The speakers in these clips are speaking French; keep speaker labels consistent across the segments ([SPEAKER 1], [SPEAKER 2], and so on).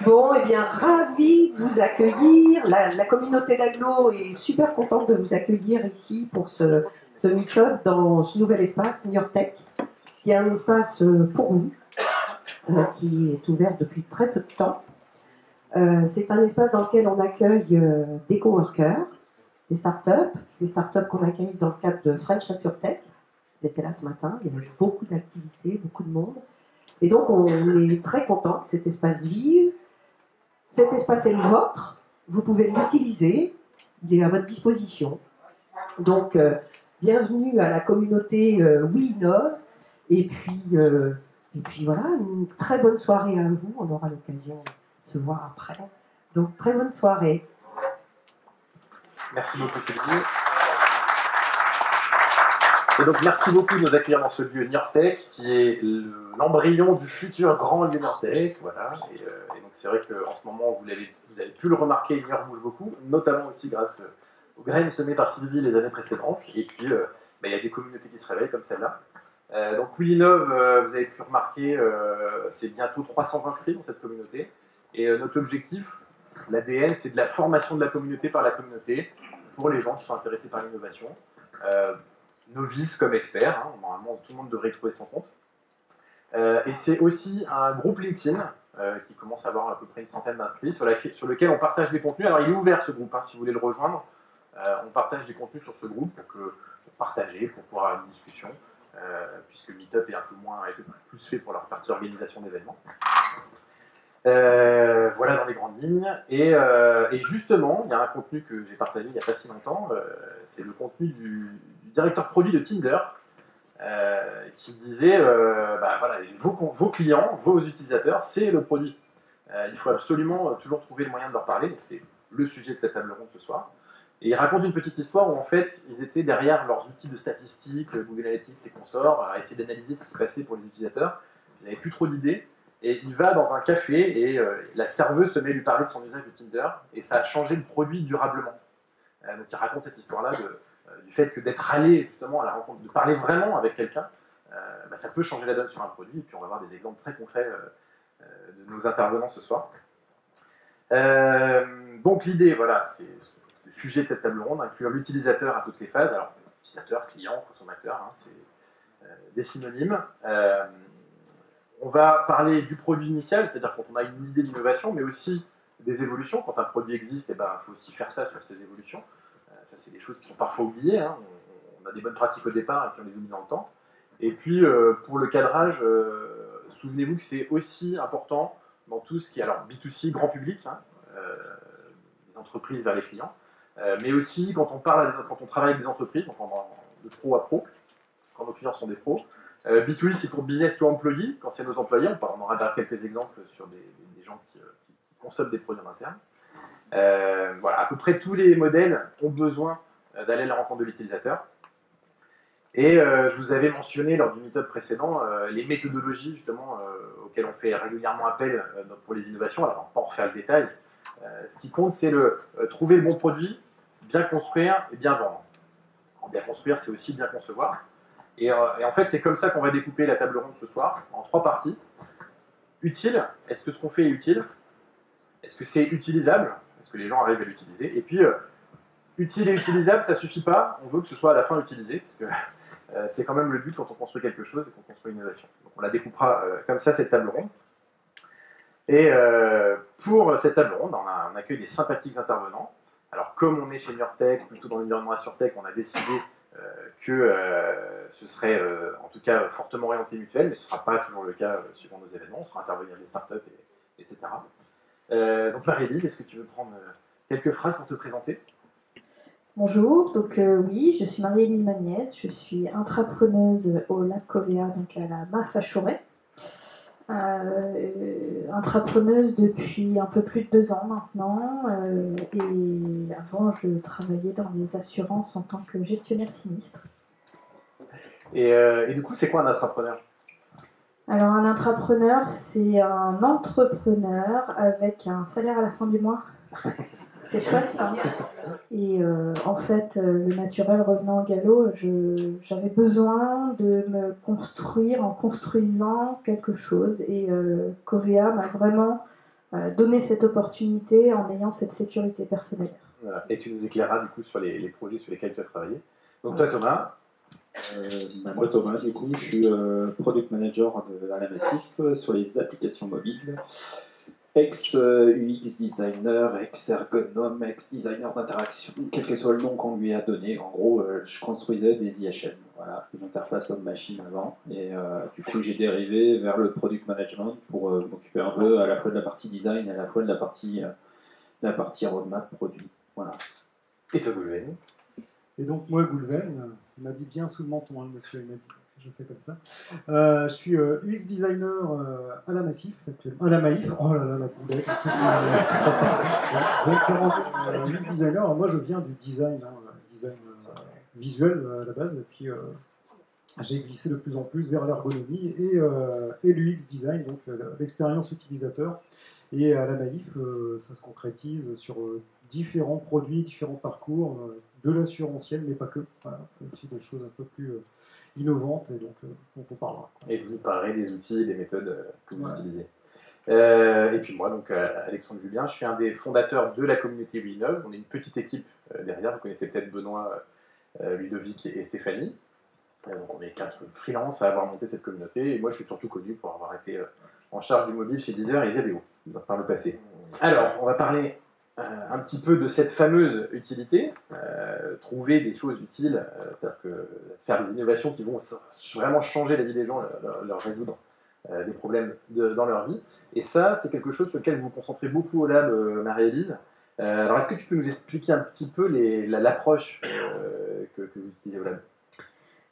[SPEAKER 1] Bon, eh bien, ravi de vous accueillir. La communauté d'Aglo est super contente de vous accueillir ici pour ce meet-up dans ce nouvel espace, New York Tech, qui est un espace pour vous, qui est ouvert depuis très peu de temps. C'est un espace dans lequel on accueille des coworkers, des startups qu'on accueille dans le cadre de French Assure Tech. Vous étiez là ce matin, il y avait beaucoup d'activités, beaucoup de monde. Et donc, on est très content que cet espace vive. Cet espace est le vôtre, vous pouvez l'utiliser, il est à votre disposition. Donc, bienvenue à la communauté WeInnov. Et puis voilà, une très bonne soirée à vous. On aura l'occasion de se voir après. Donc, très bonne soirée.
[SPEAKER 2] Merci beaucoup, Sylvie. Et donc, merci beaucoup de nous accueillir dans ce lieu New York Tech, qui est l'embryon du futur grand lieu New York Tech. Voilà. Et donc, c'est vrai qu'en ce moment, vous avez pu le remarquer, New York bouge beaucoup, notamment aussi grâce aux graines semées par Sylvie les années précédentes. Et puis, il y a des communautés qui se réveillent comme celle-là. Donc, WeInnov, vous avez pu remarquer, c'est bientôt 300 inscrits dans cette communauté. Et notre objectif, l'ADN, c'est de la formation de la communauté par la communauté pour les gens qui sont intéressés par l'innovation. Novices comme experts, hein, normalement tout le monde devrait y trouver son compte. Et c'est aussi un groupe LinkedIn qui commence à avoir à peu près une centaine d'inscrits sur lequel on partage des contenus. Alors il est ouvert ce groupe, hein, si vous voulez le rejoindre. On partage des contenus sur ce groupe pour partager, pour pouvoir avoir une discussion, puisque Meetup est un peu plus fait pour leur partie organisation d'événements. Voilà dans les grandes lignes. Et justement, il y a un contenu que j'ai partagé il n'y a pas si longtemps, c'est le contenu du directeur produit de Tinder, qui disait voilà, vos clients, vos utilisateurs, c'est le produit. Il faut absolument toujours trouver le moyen de leur parler. Donc c'est le sujet de cette table ronde ce soir. Et il raconte une petite histoire où en fait ils étaient derrière leurs outils de statistiques, Google Analytics et consorts, à essayer d'analyser ce qui se passait pour les utilisateurs. Ils n'avaient plus trop d'idées. Et il va dans un café et la serveuse se met à lui parler de son usage de Tinder et ça a changé le produit durablement. Donc il raconte cette histoire-là du fait que d'être allé justement à la rencontre, de parler vraiment avec quelqu'un, ça peut changer la donne sur un produit. Et puis on va voir des exemples très concrets de nos intervenants ce soir. Donc l'idée, voilà, c'est le sujet de cette table ronde, inclure l'utilisateur à toutes les phases. Alors utilisateur, client, consommateur, hein, c'est des synonymes. On va parler du produit initial, c'est-à-dire quand on a une idée d'innovation, mais aussi des évolutions. Quand un produit existe, il faut aussi faire ça sur ces évolutions. Ça, c'est des choses qui sont parfois oubliées. Hein. On a des bonnes pratiques au départ et puis on les oublie dans le temps. Et puis, pour le cadrage, souvenez-vous que c'est aussi important dans tout ce qui est alors B2C, grand public, hein, les entreprises vers les clients, mais aussi quand on travaille avec des entreprises, donc de pro à pro, quand nos clients sont des pros. B2E, c'est pour business to employee, quand c'est nos employés. On aura quelques exemples sur des gens qui consomment des produits en interne. Voilà, à peu près tous les modèles ont besoin d'aller à la rencontre de l'utilisateur. Et je vous avais mentionné lors du meet-up précédent les méthodologies justement auxquelles on fait régulièrement appel pour les innovations. Alors, on va pas en refaire le détail. Ce qui compte, c'est trouver le bon produit, bien construire et bien vendre. Bien construire, c'est aussi bien concevoir. Et en fait, c'est comme ça qu'on va découper la table ronde ce soir, en 3 parties. Utile, est-ce que ce qu'on fait est utile? Est-ce que c'est utilisable? Est-ce que les gens arrivent à l'utiliser? Et puis, utile et utilisable, ça ne suffit pas. On veut que ce soit à la fin utilisé, parce que c'est quand même le but quand on construit quelque chose et qu'on construit une innovation. Donc on la découpera comme ça, cette table ronde. Et pour cette table ronde, on accueille des sympathiques intervenants. Alors, comme on est chez New York Tech, plutôt dans l'environnement AssureTech, on a décidé que ce serait en tout cas fortement orienté mutuel, mais ce ne sera pas toujours le cas suivant nos événements. On fera intervenir des startups, etc. Donc Marie-Lise, est-ce que tu veux prendre quelques phrases pour te présenter?
[SPEAKER 3] Bonjour, donc oui, je suis Marie-Élise Magnès, je suis intrapreneuse au Lac Covea, donc à la MAF à Chauray. Intrapreneuse depuis un peu plus de 2 ans maintenant, et avant je travaillais dans les assurances en tant que gestionnaire sinistre.
[SPEAKER 2] Et du coup, c'est quoi un intrapreneur?
[SPEAKER 3] Alors un intrapreneur, c'est un entrepreneur avec un salaire à la fin du mois. C'est chouette ça. Et en fait, le naturel revenant au galop, j'avais besoin de me construire en construisant quelque chose. Et Covea m'a vraiment donner cette opportunité en ayant cette sécurité personnelle.
[SPEAKER 2] Voilà. Et tu nous éclaireras du coup sur les projets sur lesquels tu as travaillé. Donc toi Thomas,
[SPEAKER 4] moi Thomas, du coup, je suis product manager à la Massif sur les applications mobiles, ex-UX designer, ex-ergonome, ex-designer d'interaction, quel que soit le nom qu'on lui a donné. En gros, je construisais des IHM, voilà, des interfaces homme-machine avant, et du coup j'ai dérivé vers le product management pour m'occuper un peu à la fois de la partie design et à la fois de la partie roadmap produit. Voilà.
[SPEAKER 2] et toi Goulven.
[SPEAKER 5] Et donc moi, Goulven, il m'a dit bien sous le menton, hein, le monsieur, il m'a dit que je fais comme ça. Je suis UX designer à la Massif actuellement. À la Maïf, oh là là, la boulette. Donc, UX designer, alors moi je viens du design, design visuel à la base, et puis j'ai glissé de plus en plus vers l'ergonomie et l'UX design, donc l'expérience utilisateur. Et à la Maïf, ça se concrétise sur différents produits, différents parcours, de l'assurantiel, mais pas que. Voilà, aussi des choses un peu plus innovantes, et donc dont on parlera.
[SPEAKER 2] Et vous nous parlerez des outils et des méthodes que vous utilisez. Et puis moi, donc Alexandre Julien, je suis un des fondateurs de la communauté Winov. On est une petite équipe derrière. Vous connaissez peut-être Benoît, Ludovic et Stéphanie. Donc on est 4 freelances à avoir monté cette communauté. Et moi, je suis surtout connu pour avoir été en charge du mobile chez Deezer et Viadeo par le passé. Alors, on va parler un petit peu de cette fameuse utilité, trouver des choses utiles, c'est-à-dire que faire des innovations qui vont vraiment changer la vie des gens, leur résoudre des problèmes dans leur vie. Et ça, c'est quelque chose sur lequel vous vous concentrez beaucoup au lab, Marie-Élise. Alors, est-ce que tu peux nous expliquer un petit peu l'approche que vous utilisez au lab?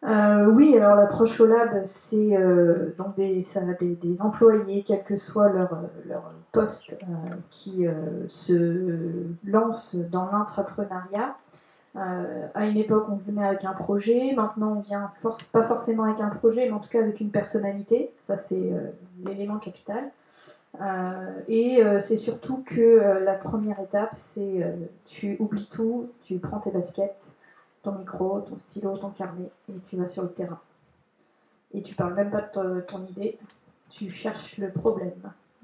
[SPEAKER 3] Oui, alors l'approche au lab, c'est donc des employés, quel que soit leur poste, qui se lancent dans l'entrepreneuriat. À une époque, on venait avec un projet, maintenant on vient pas forcément avec un projet, mais en tout cas avec une personnalité. Ça, c'est l'élément capital. Et c'est surtout que la première étape, c'est tu oublies tout, tu prends tes baskets, ton micro, ton stylo, ton carnet, et tu vas sur le terrain. Et tu parles même pas de ton idée, tu cherches le problème.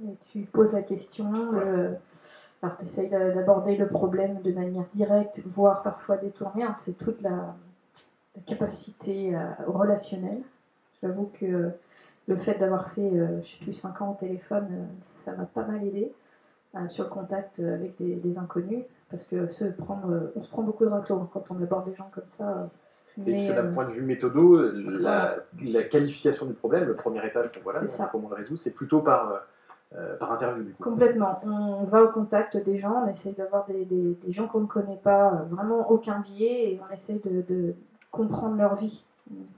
[SPEAKER 3] Et tu poses la question, alors tu essayes d'aborder le problème de manière directe, voire parfois détournée, hein, c'est toute la capacité relationnelle. J'avoue que le fait d'avoir fait, je sais plus, 5 ans au téléphone, ça m'a pas mal aidé sur le contact avec des inconnus, parce que on se prend beaucoup de râteaux quand on aborde des gens comme ça.
[SPEAKER 2] Et d'un point de vue méthodo, la qualification du problème, le premier étage qu'on voit là, comment on le résout, c'est plutôt par interview du coup.
[SPEAKER 3] Complètement. On va au contact des gens, on essaye d'avoir des gens qu'on ne connaît pas, vraiment aucun biais, et on essaye de comprendre leur vie.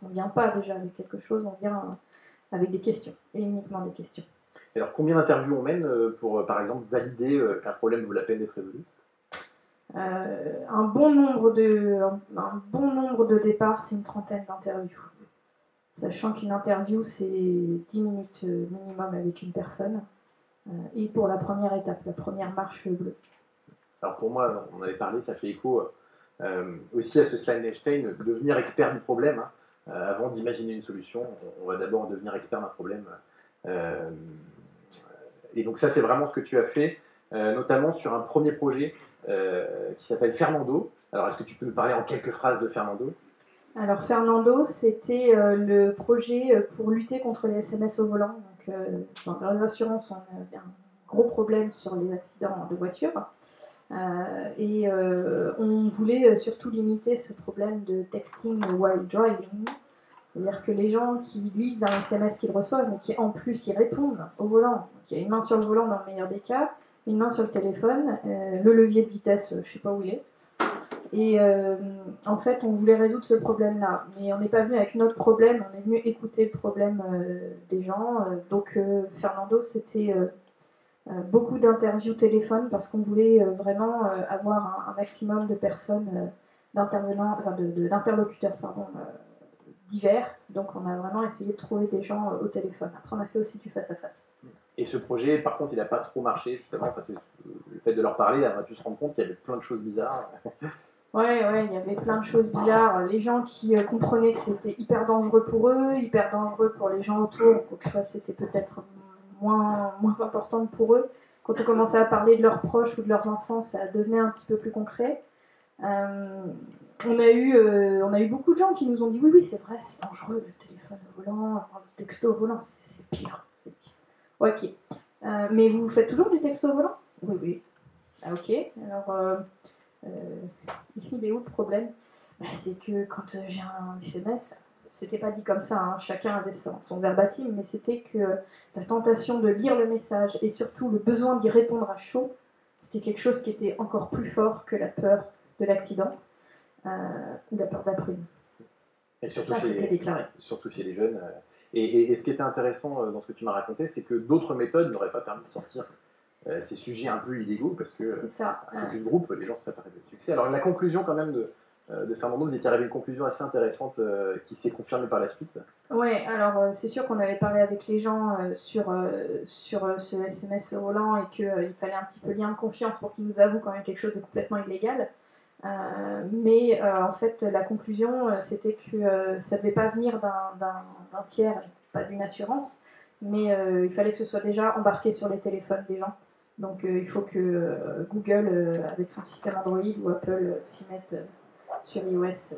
[SPEAKER 3] On ne vient pas déjà avec quelque chose, on vient avec des questions, et uniquement des questions.
[SPEAKER 2] Et alors combien d'interviews on mène pour, par exemple, valider qu'un problème vaut la peine d'être résolu?
[SPEAKER 3] Un bon nombre de départs, c'est une trentaine d'interviews. Sachant qu'une interview, c'est 10 minutes minimum avec une personne. Et pour la première étape, la première marche bleue.
[SPEAKER 2] Alors pour moi, on avait parlé, ça fait écho aussi à ce slide d'Einstein, devenir expert du problème. Avant d'imaginer une solution, on va d'abord devenir expert d'un problème. Et donc ça, c'est vraiment ce que tu as fait, notamment sur un premier projet qui s'appelle Fernando. Alors, est-ce que tu peux nous parler en quelques phrases de Fernando?
[SPEAKER 3] Alors, Fernando, c'était le projet pour lutter contre les SMS au volant. Donc, dans les assurances, on avait un gros problème sur les accidents de voiture. Et on voulait surtout limiter ce problème de texting while driving. C'est-à-dire que les gens qui lisent un SMS qu'ils reçoivent, mais qui en plus y répondent au volant, donc il y a une main sur le volant dans le meilleur des cas, une main sur le téléphone, le levier de vitesse, je ne sais pas où il est. Et en fait, on voulait résoudre ce problème-là, mais on n'est pas venu avec notre problème, on est venu écouter le problème des gens. Donc Fernando, c'était beaucoup d'interviews téléphone, parce qu'on voulait vraiment avoir un maximum de personnes, d'interlocuteurs, divers. Donc on a vraiment essayé de trouver des gens au téléphone. Après, on a fait aussi du face-à-face.
[SPEAKER 2] Et ce projet, par contre, il n'a pas trop marché, justement, parce que le fait de leur parler, on a pu se rendre compte qu'il y avait plein de choses bizarres.
[SPEAKER 3] Ouais, il y avait plein de choses bizarres. Les gens qui comprenaient que c'était hyper dangereux pour eux, hyper dangereux pour les gens autour, donc ça c'était peut-être moins important pour eux, quand on commençait à parler de leurs proches ou de leurs enfants, ça devenait un petit peu plus concret. On a eu beaucoup de gens qui nous ont dit oui, c'est vrai, c'est dangereux le téléphone au volant, le texto au volant, c'est pire. Ok. Mais vous faites toujours du texto au volant? Oui. Ah, ok. Alors, il est où le problème? C'est que quand j'ai un SMS, c'était pas dit comme ça, hein, chacun avait son verbatim, mais c'était que la tentation de lire le message et surtout le besoin d'y répondre à chaud, c'était quelque chose qui était encore plus fort que la peur de l'accident ou la peur d'imprime.
[SPEAKER 2] Et surtout
[SPEAKER 3] ça, c'était déclaré.
[SPEAKER 2] Surtout chez les jeunes. Et ce qui était intéressant dans ce que tu m'as raconté, c'est que d'autres méthodes n'auraient pas permis de sortir ces sujets un peu illégaux, parce que focus groupe, les gens seraient pas arrivés de succès. Alors la conclusion quand même de Fernando, vous étiez arrivé à une conclusion assez intéressante qui s'est confirmée par la suite.
[SPEAKER 3] Oui, alors c'est sûr qu'on avait parlé avec les gens sur ce SMS roulant et qu'il fallait un petit peu lien de confiance pour qu'ils nous avouent quand même quelque chose de complètement illégal. Mais en fait, la conclusion, c'était que ça ne devait pas venir d'un tiers, pas d'une assurance, mais il fallait que ce soit déjà embarqué sur les téléphones des gens. Donc il faut que Google, avec son système Android ou Apple, s'y mette sur iOS.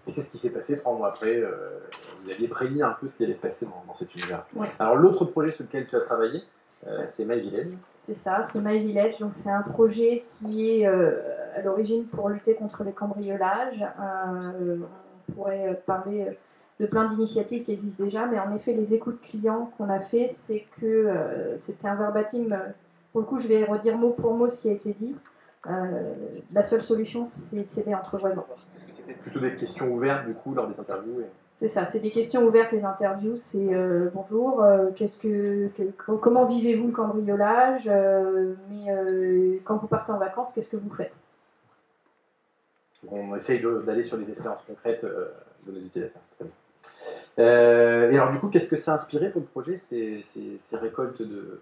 [SPEAKER 2] Et c'est ce qui s'est passé 3 mois après. Vous aviez prédit un peu ce qui allait se passer dans cet univers.
[SPEAKER 3] Ouais.
[SPEAKER 2] Alors l'autre projet sur lequel tu as travaillé, c'est My Village.
[SPEAKER 3] C'est ça, c'est My Village. Donc c'est un projet qui est à l'origine pour lutter contre les cambriolages. On pourrait parler de plein d'initiatives qui existent déjà, mais en effet, les écoutes clients qu'on a fait, c'est que c'était un verbatim. Pour le coup, je vais redire mot pour mot ce qui a été dit. La seule solution, c'est de s'aider entre voisins.
[SPEAKER 2] Est-ce que c'était plutôt des questions ouvertes du coup lors des interviews
[SPEAKER 3] C'est ça, c'est des questions ouvertes, les interviews. C'est bonjour, comment vivez-vous le cambriolage, mais quand vous partez en vacances, qu'est-ce que vous faites?
[SPEAKER 2] On essaye d'aller sur les expériences concrètes de nos utilisateurs. Et alors du coup, qu'est-ce que ça a inspiré pour le projet, ces récoltes de...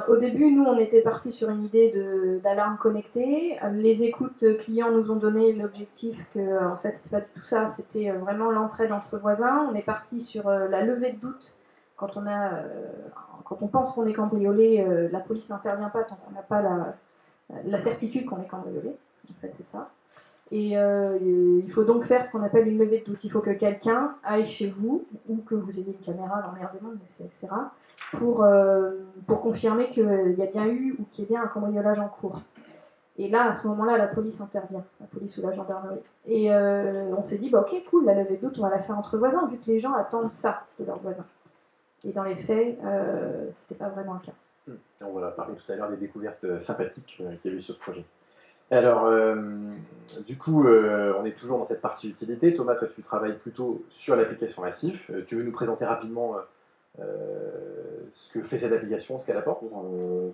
[SPEAKER 3] Au début, nous, on était partis sur une idée d'alarme connectée. Les écoutes clients nous ont donné l'objectif que, en fait, c'était pas du tout ça, c'était vraiment l'entraide entre voisins. On est parti sur la levée de doute. Quand on pense qu'on est cambriolé, la police n'intervient pas tant qu'on n'a pas la certitude qu'on est cambriolé. En fait, c'est ça. Et il faut donc faire ce qu'on appelle une levée de doute. Il faut que quelqu'un aille chez vous, ou que vous ayez une caméra dans l'air des mondes, mais c'est rare, pour confirmer qu'il y a bien eu ou qu'il y a bien un cambriolage en cours. Et là, à ce moment-là, la police intervient, la police ou la gendarmerie. Et on s'est dit, ok, cool, la levée de doute, on va la faire entre voisins, vu que les gens attendent ça de leurs voisins. Et dans les faits, c'était pas vraiment le cas.
[SPEAKER 2] On va parler tout à l'heure des découvertes sympathiques qu'il y a eu sur ce projet. Alors, du coup, on est toujours dans cette partie utilité. Thomas, toi, tu travailles plutôt sur l'application Massif. Tu veux nous présenter rapidement ce que fait cette application, ce qu'elle apporte?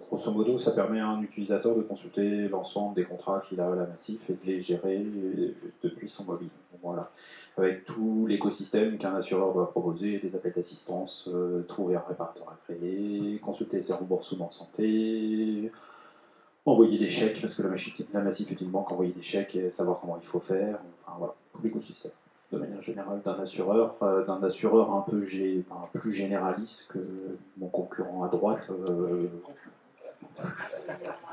[SPEAKER 4] Grosso modo, ça permet à un utilisateur de consulter l'ensemble des contrats qu'il a à la Massif et de les gérer depuis son mobile. Voilà. Avec tout l'écosystème qu'un assureur doit proposer, des appels d'assistance, trouver un réparateur agréé, consulter ses remboursements santé, envoyer des chèques, parce que la Massif est une banque, envoyer des chèques et savoir comment il faut faire. Enfin, voilà, tout l'écosystème. De manière générale, d'un assureur un peu plus généraliste que mon concurrent à droite.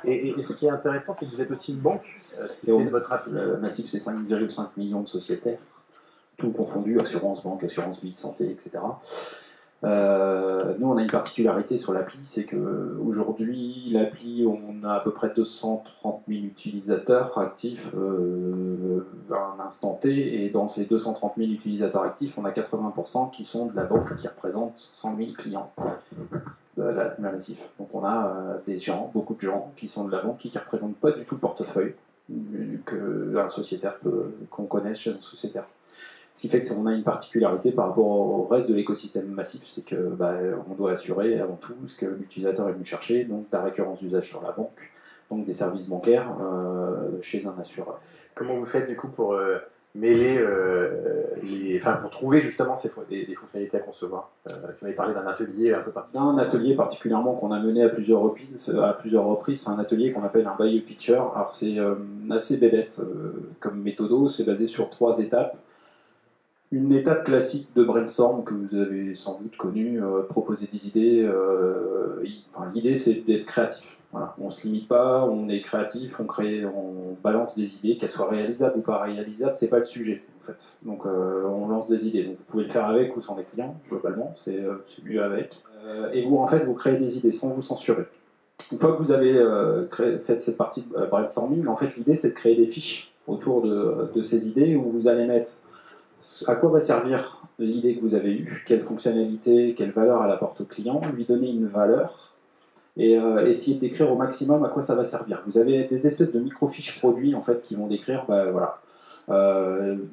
[SPEAKER 2] Et ce qui est intéressant, c'est que vous êtes aussi une banque. Ce qui fait de votre app.
[SPEAKER 4] Massif, c'est 5,5 millions de sociétaires, tout confondu, assurance, banque, assurance vie, santé, etc. Nous, on a une particularité sur l'appli, c'est qu'aujourd'hui, l'appli, on a à peu près 230 000 utilisateurs actifs à un instant T, et dans ces 230 000 utilisateurs actifs, on a 80% qui sont de la banque, qui représentent 100 000 clients de la Massif. Donc on a beaucoup de gens qui sont de la banque, qui ne représentent pas du tout le portefeuille qu'un sociétaire qu'on connaît chez un sociétaire. Ce qui fait qu'on a une particularité par rapport au reste de l'écosystème Massif, c'est que on doit assurer avant tout ce que l'utilisateur est venu chercher, donc la récurrence d'usage sur la banque, donc des services bancaires chez un assureur.
[SPEAKER 2] Comment vous faites du coup pour mêler, pour trouver justement des fonctionnalités à concevoir? Tu m'avais parlé d'un atelier un peu particulier.
[SPEAKER 4] Un atelier particulièrement qu'on a mené à plusieurs reprises, c'est un atelier qu'on appelle un buy a feature. Alors c'est assez bébête comme méthodo, c'est basé sur 3 étapes. Une étape classique de brainstorm que vous avez sans doute connue, proposer des idées. L'idée, c'est d'être créatif. Voilà. On ne se limite pas, on est créatif, on balance des idées, qu'elles soient réalisables ou pas réalisables, c'est pas le sujet en fait. Donc on lance des idées. Donc, vous pouvez le faire avec ou sans les clients, globalement, c'est mieux avec. Et vous, en fait, vous créez des idées sans vous censurer. Une fois que vous avez fait cette partie de brainstorming, en fait, l'idée, c'est de créer des fiches autour de ces idées où vous allez mettre à quoi va servir l'idée que vous avez eue, quelle fonctionnalité, quelle valeur elle apporte au client, lui donner une valeur et essayer de décrire au maximum à quoi ça va servir. Vous avez des espèces de micro-fiches produits en fait, qui vont décrire,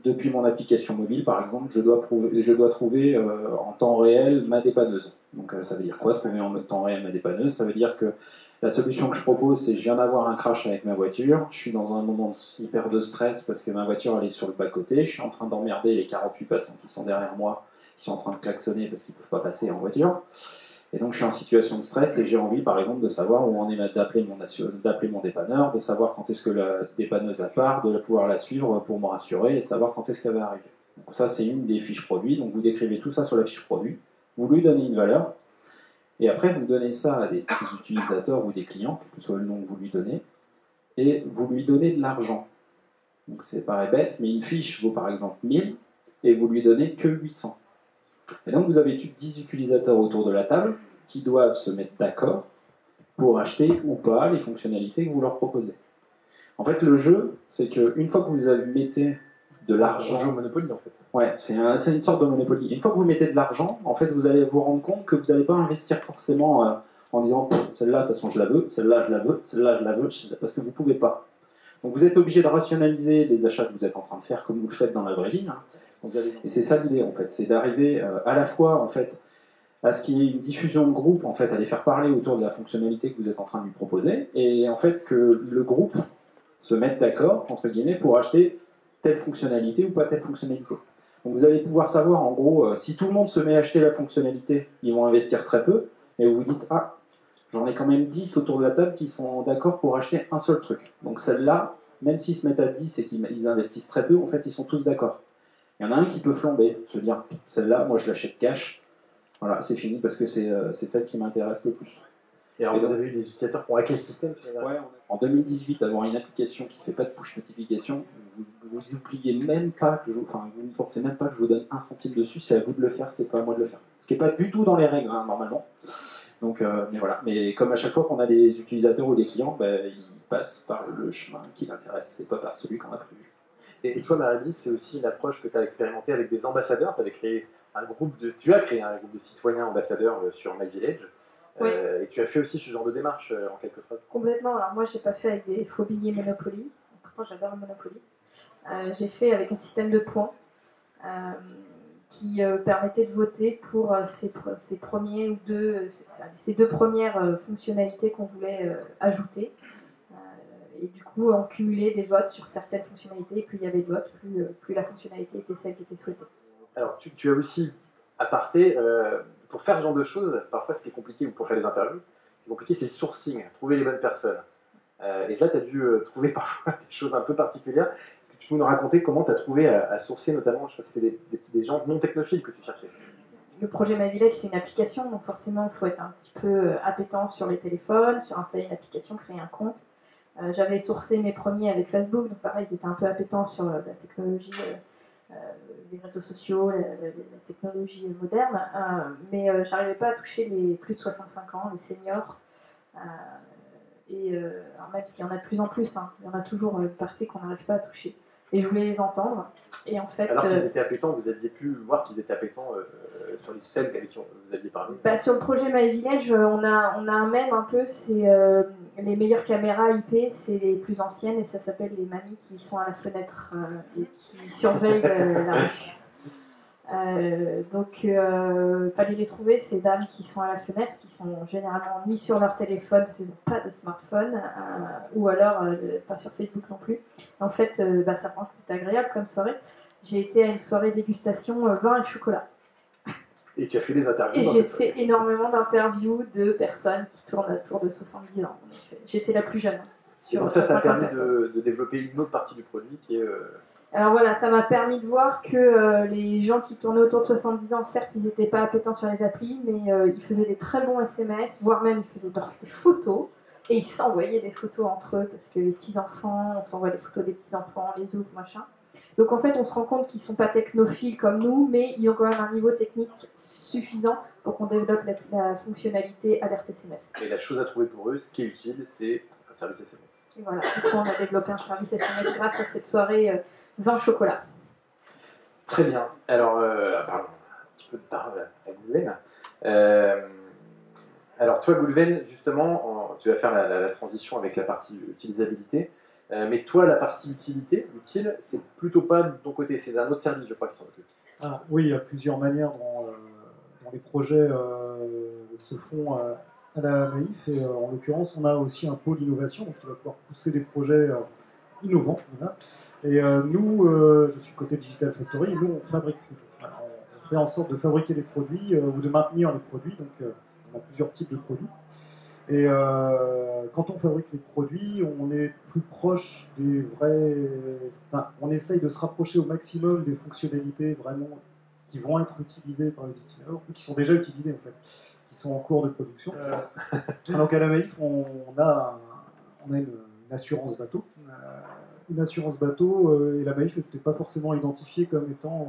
[SPEAKER 4] depuis mon application mobile par exemple, je dois trouver en temps réel ma dépanneuse. Donc ça veut dire quoi, trouver en temps réel ma dépanneuse? Ça veut dire que la solution que je propose, c'est je viens d'avoir un crash avec ma voiture, je suis dans un moment hyper de stress parce que ma voiture elle est sur le bas-côté, je suis en train d'emmerder les 48 passants qui sont derrière moi, qui sont en train de klaxonner parce qu'ils ne peuvent pas passer en voiture. Et donc je suis en situation de stress et j'ai envie par exemple de savoir où on est d'appeler mon dépanneur, de savoir quand est-ce que la dépanneuse elle part, de pouvoir la suivre pour me rassurer et savoir quand est-ce qu'elle va arriver. Donc ça c'est une des fiches produits, donc vous décrivez tout ça sur la fiche produit, vous lui donnez une valeur, et après, vous donnez ça à des utilisateurs ou des clients, quel que soit le nom que vous lui donnez, et vous lui donnez de l'argent. Donc, ça paraît bête, mais une fiche vaut par exemple 1000, et vous lui donnez que 800. Et donc, vous avez 10 utilisateurs autour de la table qui doivent se mettre d'accord pour acheter ou pas les fonctionnalités que vous leur proposez. En fait, le jeu, c'est qu'une fois que vous mettez de l'argent...
[SPEAKER 2] Un jeu Monopoly, en fait.
[SPEAKER 4] Ouais, c'est une sorte de Monopoly. Une fois que vous mettez de l'argent, en fait, vous allez vous rendre compte que vous n'allez pas investir forcément en disant celle-là, de toute façon, je la veux, celle-là, je la veux, celle-là, je la veux, parce que vous ne pouvez pas. Donc vous êtes obligé de rationaliser les achats que vous êtes en train de faire comme vous le faites dans la vraie vie. Hein. Et c'est ça l'idée, en fait, c'est d'arriver à la fois, en fait, à ce qu'il y ait une diffusion de groupe, en fait, à les faire parler autour de la fonctionnalité que vous êtes en train de lui proposer, et en fait que le groupe se mette d'accord, entre guillemets, pour acheter telle fonctionnalité ou pas telle fonctionnalité. Donc vous allez pouvoir savoir, en gros, si tout le monde se met à acheter la fonctionnalité, ils vont investir très peu, et vous vous dites, ah, j'en ai quand même 10 autour de la table qui sont d'accord pour acheter un seul truc. Donc celle-là, même s'ils se mettent à 10 et qu'ils investissent très peu, en fait, ils sont tous d'accord. Il y en a un qui peut flamber, se dire, celle-là, moi je l'achète cash, voilà, c'est fini parce que c'est celle qui m'intéresse le plus.
[SPEAKER 2] Et alors, vous avez eu des utilisateurs qui ont hacké le système?
[SPEAKER 4] Ouais, en 2018, avoir une application qui ne fait pas de push notification, vous oubliez même pas que vous ne pensez même pas que je vous donne un centime dessus, c'est à vous de le faire, c'est pas à moi de le faire. Ce qui n'est pas du tout dans les règles, hein, normalement. Donc, mais voilà. Mais comme à chaque fois qu'on a des utilisateurs ou des clients, ils passent par le chemin qui l'intéresse, c'est pas par celui qu'on a prévu.
[SPEAKER 2] Et toi, Marie, c'est aussi une approche que tu as expérimentée avec des ambassadeurs. Tu as créé un groupe de citoyens ambassadeurs sur MyVillage.
[SPEAKER 3] Oui.
[SPEAKER 2] Et tu as fait aussi ce genre de démarche en quelque sorte.
[SPEAKER 3] Complètement. Alors moi, j'ai pas fait avec des faux billets Monopoly. Pourtant, j'adore le Monopoly. J'ai fait avec un système de points qui permettait de voter pour ces deux premières fonctionnalités qu'on voulait ajouter. Et du coup, on cumulait des votes sur certaines fonctionnalités. Plus il y avait de votes, plus la fonctionnalité était celle qui était souhaitée.
[SPEAKER 2] Alors, tu as aussi aparté, pour faire ce genre de choses, parfois ce qui est compliqué, ou pour faire des interviews, ce qui est compliqué, c'est le sourcing, trouver les bonnes personnes. Et là, tu as dû trouver parfois des choses un peu particulières. Est-ce que tu peux nous raconter comment tu as trouvé à sourcer, notamment, je crois que c'était des gens non technophiles que tu cherchais?
[SPEAKER 3] Le projet MyVillage, c'est une application, donc forcément, il faut être un petit peu appétent sur les téléphones, sur installer une application, créer un compte. J'avais sourcé mes premiers avec Facebook, donc pareil, ils étaient un peu appétents sur la technologie, les réseaux sociaux, la technologie moderne, mais j'arrivais pas à toucher les plus de 65 ans, les seniors. Alors même s'il y en a de plus en plus, hein, il y en a toujours une partie qu'on n'arrive pas à toucher. Et je voulais les entendre. Et en fait,
[SPEAKER 2] alors qu'ils étaient appétents, vous aviez pu voir qu'ils étaient appétents sur les celles avec qui vous aviez parlé.
[SPEAKER 3] Sur le projet MyVillage, on a un mème un peu, c'est les meilleures caméras IP, c'est les plus anciennes, et ça s'appelle les mamies qui sont à la fenêtre et qui surveillent la rue. Donc, fallait les trouver, ces dames qui sont à la fenêtre, qui sont généralement ni sur leur téléphone, parce qu'ils n'ont pas de smartphone, ou alors pas sur Facebook non plus. En fait, ça prend que c'est agréable comme soirée. J'ai été à une soirée dégustation vin et chocolat.
[SPEAKER 2] Et tu as fait des interviews.
[SPEAKER 3] Et j'ai fait énormément d'interviews de personnes qui tournent autour de 70 ans. J'étais la plus jeune.
[SPEAKER 2] Donc ça a permis de développer une autre partie du produit qui est...
[SPEAKER 3] Alors voilà, ça m'a permis de voir que les gens qui tournaient autour de 70 ans, certes, ils n'étaient pas appétents sur les applis, mais ils faisaient des très bons SMS, voire même ils faisaient des photos, et ils s'envoyaient des photos entre eux, parce que les petits-enfants, on s'envoie des photos des petits-enfants, les ouf, machin. Donc en fait, on se rend compte qu'ils ne sont pas technophiles comme nous, mais ils ont quand même un niveau technique suffisant pour qu'on développe la fonctionnalité alerte SMS.
[SPEAKER 2] Et la chose à trouver pour eux, ce qui est utile, c'est un service SMS.
[SPEAKER 3] Et voilà, du coup, on a développé un service SMS grâce à cette soirée vin chocolat.
[SPEAKER 2] Très bien. Alors, pardon, un petit peu de parole à Goulven. Alors, toi, Goulven, justement, tu vas faire la transition avec la partie utilisabilité. Mais toi, la partie utilité, utile, c'est plutôt pas de ton côté, c'est un autre service, je crois, qui s'en occupe.
[SPEAKER 5] Ah, oui, il y a plusieurs manières dont les projets se font à la Maïf. Et en l'occurrence, on a aussi un pôle innovation donc qui va pouvoir pousser des projets innovants. Voilà. Et nous, je suis côté Digital Factory, et nous, on fabrique tout. Voilà, on fait en sorte de fabriquer des produits ou de maintenir les produits. Donc, on a plusieurs types de produits. Et quand on fabrique les produits, on est plus proche des vrais. Enfin, on essaye de se rapprocher au maximum des fonctionnalités vraiment qui vont être utilisées par les utilisateurs, ou qui sont déjà utilisées en fait, qui sont en cours de production. Donc à la Maïf, on a une assurance bateau. Une assurance bateau, et la Maïf n'était pas forcément identifiée comme étant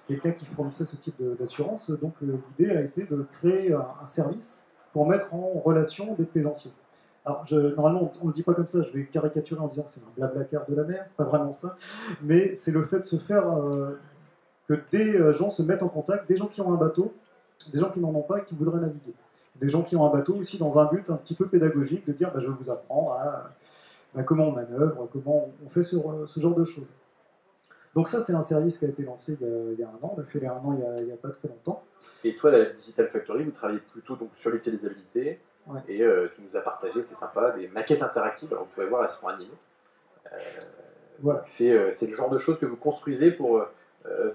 [SPEAKER 5] quelqu'un qui fournissait ce type d'assurance. Donc l'idée a été de créer un service pour mettre en relation des plaisanciers. Alors, normalement, on ne le dit pas comme ça, je vais caricaturer en disant que c'est un blablacar de la mer, c'est pas vraiment ça, mais c'est le fait de se faire que des gens se mettent en contact, des gens qui ont un bateau, des gens qui n'en ont pas et qui voudraient naviguer. Des gens qui ont un bateau aussi dans un but un petit peu pédagogique, de dire je vais vous apprendre à comment on manœuvre, comment on fait ce genre de choses. Donc ça, c'est un service qui a été lancé il y a un an, on a fait les 1 an il n'y a pas très longtemps.
[SPEAKER 2] Et toi, la Digital Factory, vous travaillez plutôt donc, sur l'utilisabilité,
[SPEAKER 5] ouais.
[SPEAKER 2] Et tu nous as partagé, c'est sympa, des maquettes interactives, alors vous pouvez voir, elles sont animées. Voilà. C'est le genre de choses que vous construisez pour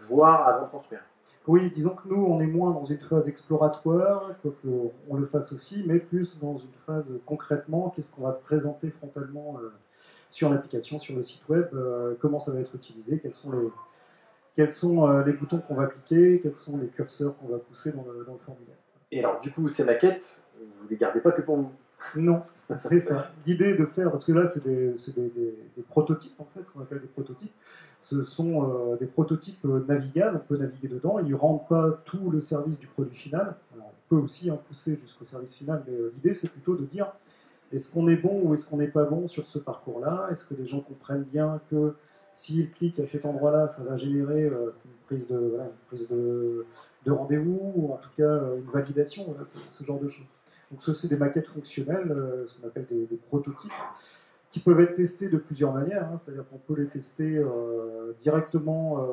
[SPEAKER 2] voir avant de construire.
[SPEAKER 5] Oui, disons que nous, on est moins dans une phase exploratoire, qu'on le fasse aussi, mais plus dans une phase concrètement, qu'est-ce qu'on va présenter frontalement sur l'application, sur le site web, comment ça va être utilisé, quels sont les boutons qu'on va cliquer, quels sont les curseurs qu'on va pousser dans le formulaire.
[SPEAKER 2] Et alors, du coup, ces maquettes, vous ne les gardez pas que pour vous?
[SPEAKER 5] Non, c'est ça. L'idée de faire, parce que là, c'est des prototypes, en fait, ce qu'on appelle des prototypes. Ce sont des prototypes navigables, on peut naviguer dedans, ils ne rendent pas tout le service du produit final. Alors, on peut aussi pousser jusqu'au service final, mais l'idée, c'est plutôt de dire est-ce qu'on est bon ou est-ce qu'on n'est pas bon sur ce parcours-là? Est-ce que les gens comprennent bien que s'ils cliquent à cet endroit-là, ça va générer une prise de rendez-vous, ou en tout cas une validation, voilà, ce genre de choses. Donc ça, c'est des maquettes fonctionnelles, ce qu'on appelle des prototypes, qui peuvent être testés de plusieurs manières. C'est-à-dire qu'on peut les tester directement,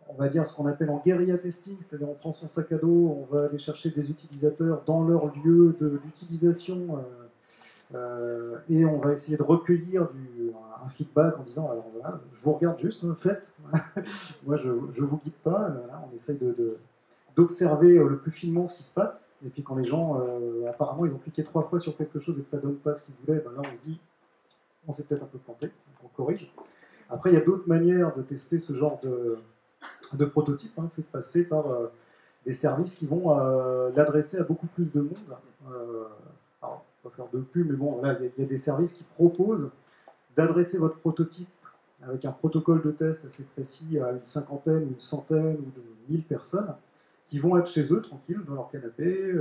[SPEAKER 5] on va dire ce qu'on appelle en guérilla testing, c'est-à-dire on prend son sac à dos, on va aller chercher des utilisateurs dans leur lieu d'utilisation, et on va essayer de recueillir un feedback en disant alors voilà, je vous regarde juste, faites, moi je vous guide pas, voilà, on essaye d'observer le plus finement ce qui se passe. Et puis quand les gens, apparemment, ils ont cliqué 3 fois sur quelque chose et que ça ne donne pas ce qu'ils voulaient, ben là on se dit, on s'est peut-être un peu planté, donc on corrige. Après, il y a d'autres manières de tester ce genre de prototype, c'est de passer par des services qui vont l'adresser à beaucoup plus de monde. Alors, on va faire de plus, mais bon, là, il y a des services qui proposent d'adresser votre prototype avec un protocole de test assez précis à une cinquantaine, une centaine ou de 1000 personnes, qui vont être chez eux, tranquilles, dans leur canapé,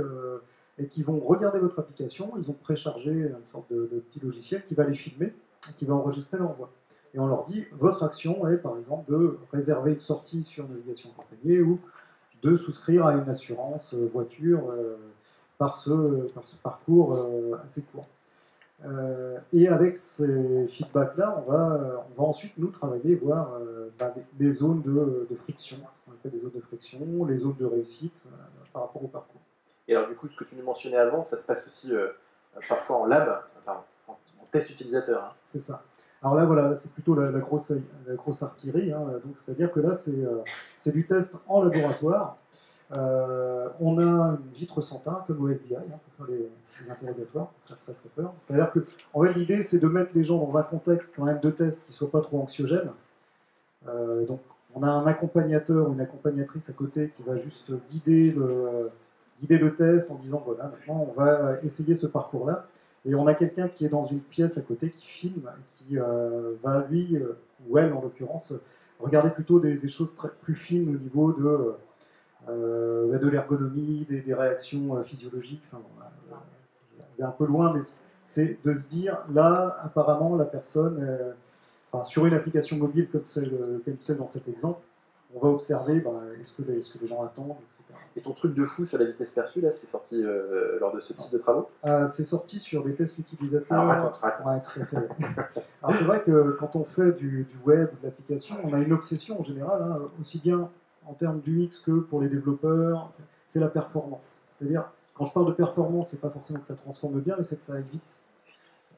[SPEAKER 5] et qui vont regarder votre application. Ils ont préchargé une sorte de petit logiciel qui va les filmer, et qui va enregistrer leur voix. Et on leur dit, votre action est, par exemple, de réserver une sortie sur navigation accompagnée, ou de souscrire à une assurance voiture par ce parcours assez court. Et avec ces feedbacks-là, on va ensuite nous travailler, voir des zones de friction, on appelle des zones de friction, les zones de réussite par rapport au parcours.
[SPEAKER 2] Et alors du coup, ce que tu nous mentionnais avant, ça se passe aussi parfois en lab, en test utilisateur.
[SPEAKER 5] C'est ça. Alors là, voilà, c'est plutôt la grosse artillerie, donc c'est-à-dire que là, c'est du test en laboratoire. On a une vitre sans teint, comme au FBI, pour faire les interrogatoires, pour faire très peur. C'est-à-dire que, en fait, l'idée, c'est de mettre les gens dans un contexte quand même de test qui ne soit pas trop anxiogène, Donc, on a un accompagnateur ou une accompagnatrice à côté qui va juste guider le test en disant voilà, maintenant on va essayer ce parcours-là. Et on a quelqu'un qui est dans une pièce à côté qui filme, qui va lui, ou elle en l'occurrence, regarder plutôt des choses plus fines au niveau de l'ergonomie, des réactions physiologiques. Enfin, je vais un peu loin, mais c'est de se dire là, apparemment, la personne. Enfin, sur une application mobile comme celle dans cet exemple, on va observer est-ce que les gens attendent, etc.
[SPEAKER 2] Et ton truc de fou sur la vitesse perçue, là, c'est sorti lors de ce type de travaux?
[SPEAKER 5] C'est sorti sur des tests utilisateurs.
[SPEAKER 2] Alors, raconte.
[SPEAKER 5] Ouais, tout à fait. Alors, c'est vrai que quand on fait du web ou de l'application, on a une obsession en général, hein, aussi bien en termes d'UX que pour les développeurs, c'est la performance. C'est-à-dire, quand je parle de performance, c'est pas forcément que ça transforme bien, mais c'est que ça aille vite.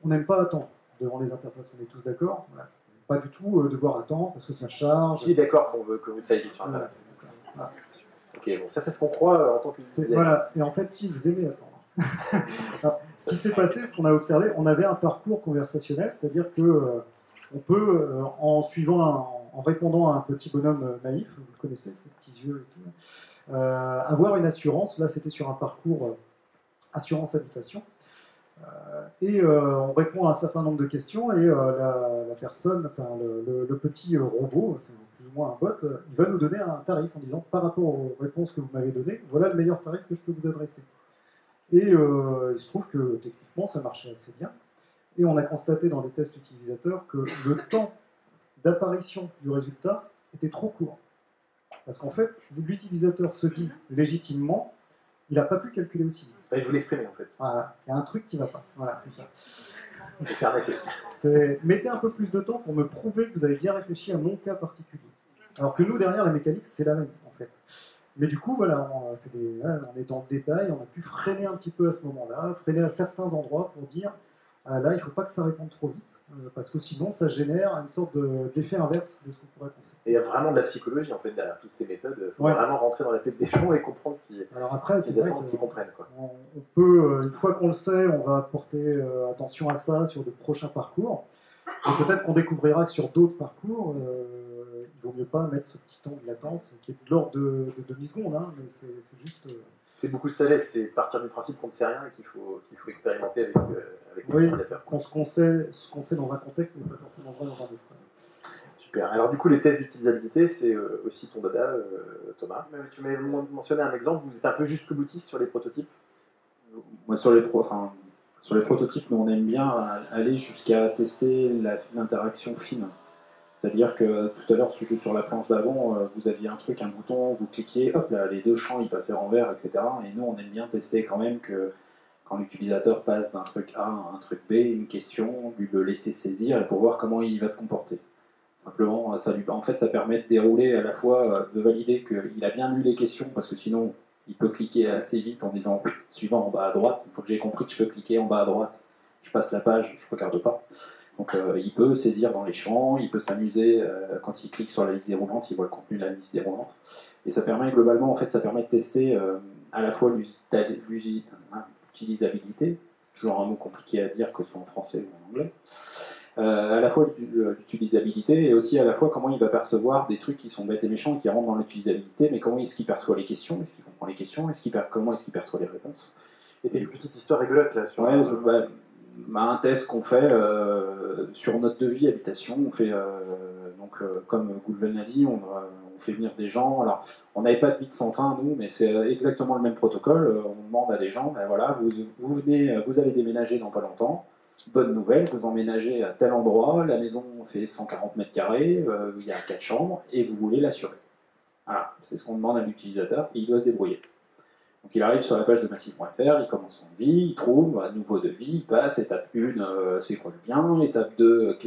[SPEAKER 5] On n'aime pas attendre devant les interfaces, on est tous d'accord. Voilà. Pas du tout devoir attendre parce que ça charge.
[SPEAKER 2] Qui est d'accord qu'on veut que vous soyez sur Internet?
[SPEAKER 5] Voilà.
[SPEAKER 2] Ok, bon, ça c'est ce qu'on croit en tant que
[SPEAKER 5] Voilà, et en fait, si vous aimez attendre. Alors, ce qui s'est passé, ce qu'on a observé, on avait un parcours conversationnel, c'est-à-dire que on peut, en répondant à un petit bonhomme naïf, vous le connaissez, ses petits yeux et tout, avoir une assurance. Là, c'était sur un parcours assurance habitation. On répond à un certain nombre de questions et la personne, enfin le petit robot, c'est plus ou moins un bot, il va nous donner un tarif en disant par rapport aux réponses que vous m'avez données, voilà le meilleur tarif que je peux vous adresser. Et il se trouve que techniquement ça marchait assez bien. Et on a constaté dans les tests utilisateurs que le temps d'apparition du résultat était trop court. Parce qu'en fait, l'utilisateur se dit légitimement, il n'a pas pu calculer aussi vite.
[SPEAKER 2] Il faut l'exprimer en fait.
[SPEAKER 5] Voilà, il y a un truc qui ne va pas. Voilà, c'est ça.
[SPEAKER 2] C'est
[SPEAKER 5] mettez un peu plus de temps pour me prouver que vous avez bien réfléchi à mon cas particulier. Alors que nous, derrière, la mécanique, c'est la même, en fait. Mais du coup, voilà, on est dans le détail, on a pu freiner un petit peu à ce moment-là, freiner à certains endroits pour dire, là, il ne faut pas que ça réponde trop vite, parce que sinon, ça génère une sorte d'effet inverse de ce qu'on pourrait penser.
[SPEAKER 2] Et il y a vraiment de la psychologie, en fait, derrière toutes ces méthodes. Il faut vraiment rentrer dans la tête des gens et comprendre ce qu'ils
[SPEAKER 5] Alors après, c'est vrai
[SPEAKER 2] qu'ils comprennent. Quoi.
[SPEAKER 5] On peut, une fois qu'on le sait, on va porter attention à ça sur de prochains parcours. Et peut-être qu'on découvrira que sur d'autres parcours, il vaut mieux pas mettre ce petit temps de latence qui est de l'ordre de demi-seconde, hein, mais c'est juste.
[SPEAKER 2] C'est beaucoup de sagesse, c'est partir du principe qu'on ne sait rien et qu'il faut expérimenter avec les utilisateurs.
[SPEAKER 5] Ce qu'on sait dans un contexte n'est pas forcément vrai dans un autre.
[SPEAKER 2] Super. Alors du coup, les tests d'utilisabilité, c'est aussi ton dada, Thomas. Tu m'avais mentionné un exemple, vous êtes un peu jusqu'au boutiste sur les prototypes.
[SPEAKER 4] Moi, sur les prototypes, nous, on aime bien aller jusqu'à tester l'interaction fine. C'est-à-dire que tout à l'heure, sur la planche d'avant, vous aviez un truc, un bouton, vous cliquiez, hop là, les deux champs ils passaient en vert, etc. Et nous, on aime bien tester quand même que quand l'utilisateur passe d'un truc A à un truc B, une question, lui le laisser saisir et pour voir comment il va se comporter. Simplement, en fait, ça permet de dérouler à la fois, de valider qu'il a bien lu les questions, parce que sinon, il peut cliquer assez vite en disant suivant en bas à droite, il faut que j'ai compris que je peux cliquer en bas à droite, je passe la page, je ne regarde pas. Donc il peut saisir dans les champs, il peut s'amuser, quand il clique sur la liste déroulante, il voit le contenu de la liste déroulante. Et ça permet globalement, en fait, ça permet de tester à la fois l'utilisabilité, toujours un mot compliqué à dire que ce soit en français ou en anglais, à la fois l'utilisabilité et aussi à la fois comment il va percevoir des trucs qui sont bêtes et méchants et qui rentrent dans l'utilisabilité, mais comment est-ce qu'il perçoit les questions, est-ce qu'il comprend les questions, comment est-ce qu'il perçoit les réponses.
[SPEAKER 2] Et t'as une petite histoire rigolote là sur...
[SPEAKER 4] Ouais, un test qu'on fait sur notre devis habitation, on fait comme Goulven l'a dit, on fait venir des gens. Alors, on n'avait pas de vie de Santin nous, mais c'est exactement le même protocole. On demande à des gens, ben voilà, vous venez, vous allez déménager dans pas longtemps. Bonne nouvelle, vous emménagez à tel endroit, la maison fait 140 mètres carrés, il y a 4 chambres et vous voulez l'assurer. Voilà, c'est ce qu'on demande à l'utilisateur et il doit se débrouiller. Donc il arrive sur la page de massif.fr, il commence son devis, il trouve un nouveau devis, il passe, étape 1, c'est quoi le bien, étape 2,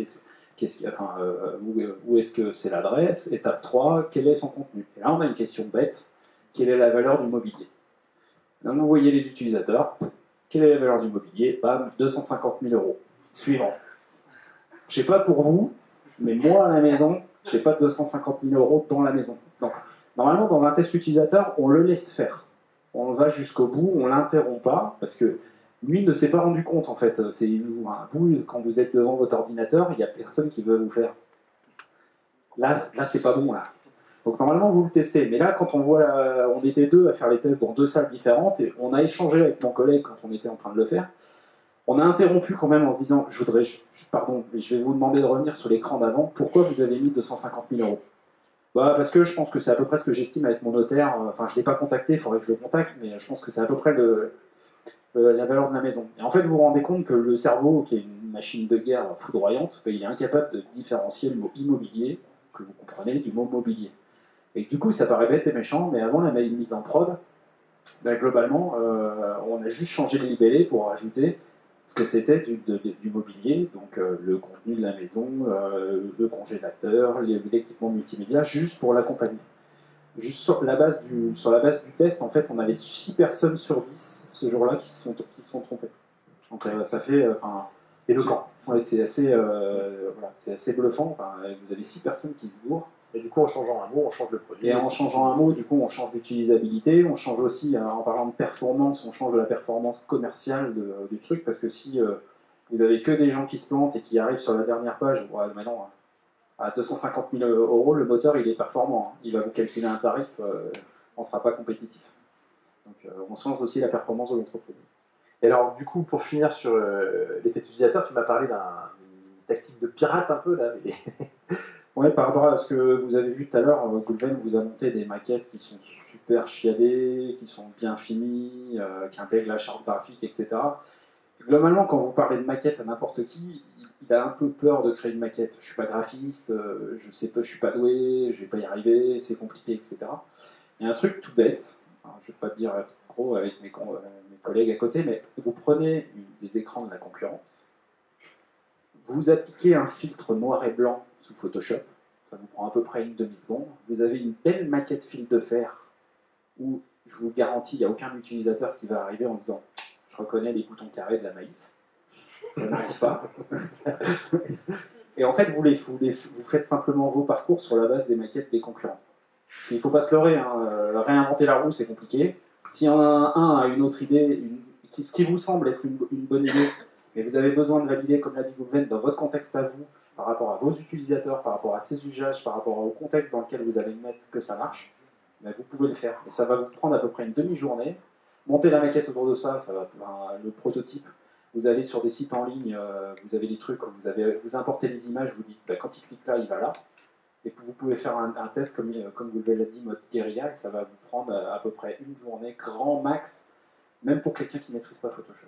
[SPEAKER 4] où est-ce que c'est l'adresse, étape 3, quel est son contenu. Et là on a une question bête, quelle est la valeur du mobilier. Donc vous voyez les utilisateurs, quelle est la valeur du mobilier, bam, 250 000 €. Suivant. Je sais pas pour vous, mais moi à la maison, je n'ai pas 250 000 € dans la maison. Donc normalement dans un test utilisateur, on le laisse faire. On va jusqu'au bout, on ne l'interrompt pas, parce que lui ne s'est pas rendu compte en fait. C'est vous, quand vous êtes devant votre ordinateur, il n'y a personne qui veut vous faire. Là c'est pas bon, là. Donc normalement, vous le testez. Mais là, quand on voit, on était deux à faire les tests dans deux salles différentes, et on a échangé avec mon collègue quand on était en train de le faire. On a interrompu quand même en se disant, pardon, mais je vais vous demander de revenir sur l'écran d'avant. Pourquoi vous avez mis 250 000 euros? Bah, parce que je pense que c'est à peu près ce que j'estime avec mon notaire. Enfin, je ne l'ai pas contacté, il faudrait que je le contacte, mais je pense que c'est à peu près la valeur de la maison. Et en fait, vous vous rendez compte que le cerveau, qui est une machine de guerre foudroyante, il est incapable de différencier le mot immobilier, que vous comprenez, du mot mobilier. Et du coup, ça paraît bête et méchant, mais avant la mise en prod, ben, globalement, on a juste changé le libellé pour rajouter ce que c'était du mobilier, donc le contenu de la maison, le congélateur, l'équipement multimédia, juste pour l'accompagner. Juste sur la base du test, en fait, on avait 6 personnes sur 10 ce jour-là qui se sont trompées. Donc ça fait...
[SPEAKER 2] éloquent.
[SPEAKER 4] Ouais, c'est assez, voilà, c'est assez bluffant. Enfin, vous avez 6 personnes qui se bourrent.
[SPEAKER 2] Et du coup, en changeant un mot, on change le produit.
[SPEAKER 4] Et en changeant un mot, du coup, on change d'utilisabilité, on change aussi, en parlant de performance, on change de la performance commerciale du truc, parce que si vous avez que des gens qui se plantent et qui arrivent sur la dernière page, ouais, mais non, à 250 000 euros, le moteur, il est performant. Il va vous calculer un tarif, on ne sera pas compétitif. Donc, on change aussi la performance de l'entreprise.
[SPEAKER 2] Et alors, du coup, pour finir sur les tests utilisateurs, tu m'as parlé d'une tactique de pirate un peu, là.
[SPEAKER 4] Ouais, par rapport à ce que vous avez vu tout à l'heure, Goulven vous a monté des maquettes qui sont super chiadées, qui sont bien finies, qui intègrent la charte graphique, etc. Globalement, quand vous parlez de maquette à n'importe qui, il a un peu peur de créer une maquette. Je suis pas graphiste, je sais pas, je suis pas doué, je vais pas y arriver, c'est compliqué, etc. Il y a un truc tout bête, alors, je vais pas te dire trop avec mes collègues à côté, mais vous prenez des écrans de la concurrence, vous appliquez un filtre noir et blanc sous Photoshop, ça vous prend à peu près une demi-seconde, vous avez une belle maquette fil de fer où, je vous garantis, il n'y a aucun utilisateur qui va arriver en disant « je reconnais les boutons carrés de la Maïf ». Ça n'arrive pas. Et en fait, vous faites simplement vos parcours sur la base des maquettes des concurrents. Parce qu'il ne faut pas se leurrer, hein, réinventer la roue, c'est compliqué. Si un a une autre idée, ce qui vous semble être une bonne idée, mais vous avez besoin de valider, comme l'a dit Goulven, dans votre contexte à vous, par rapport à vos utilisateurs, par rapport à ses usages, par rapport au contexte dans lequel vous allez mettre que ça marche, ben vous pouvez le faire. Et ça va vous prendre à peu près une demi-journée. Monter la maquette autour de ça, le prototype, vous allez sur des sites en ligne, vous avez des trucs, vous importez les images, vous dites, ben, quand il clique là, il va là. Et vous pouvez faire un test, comme Goulven l'a dit, mode guérilla, et ça va vous prendre à peu près une journée, grand max, même pour quelqu'un qui ne maîtrise pas Photoshop.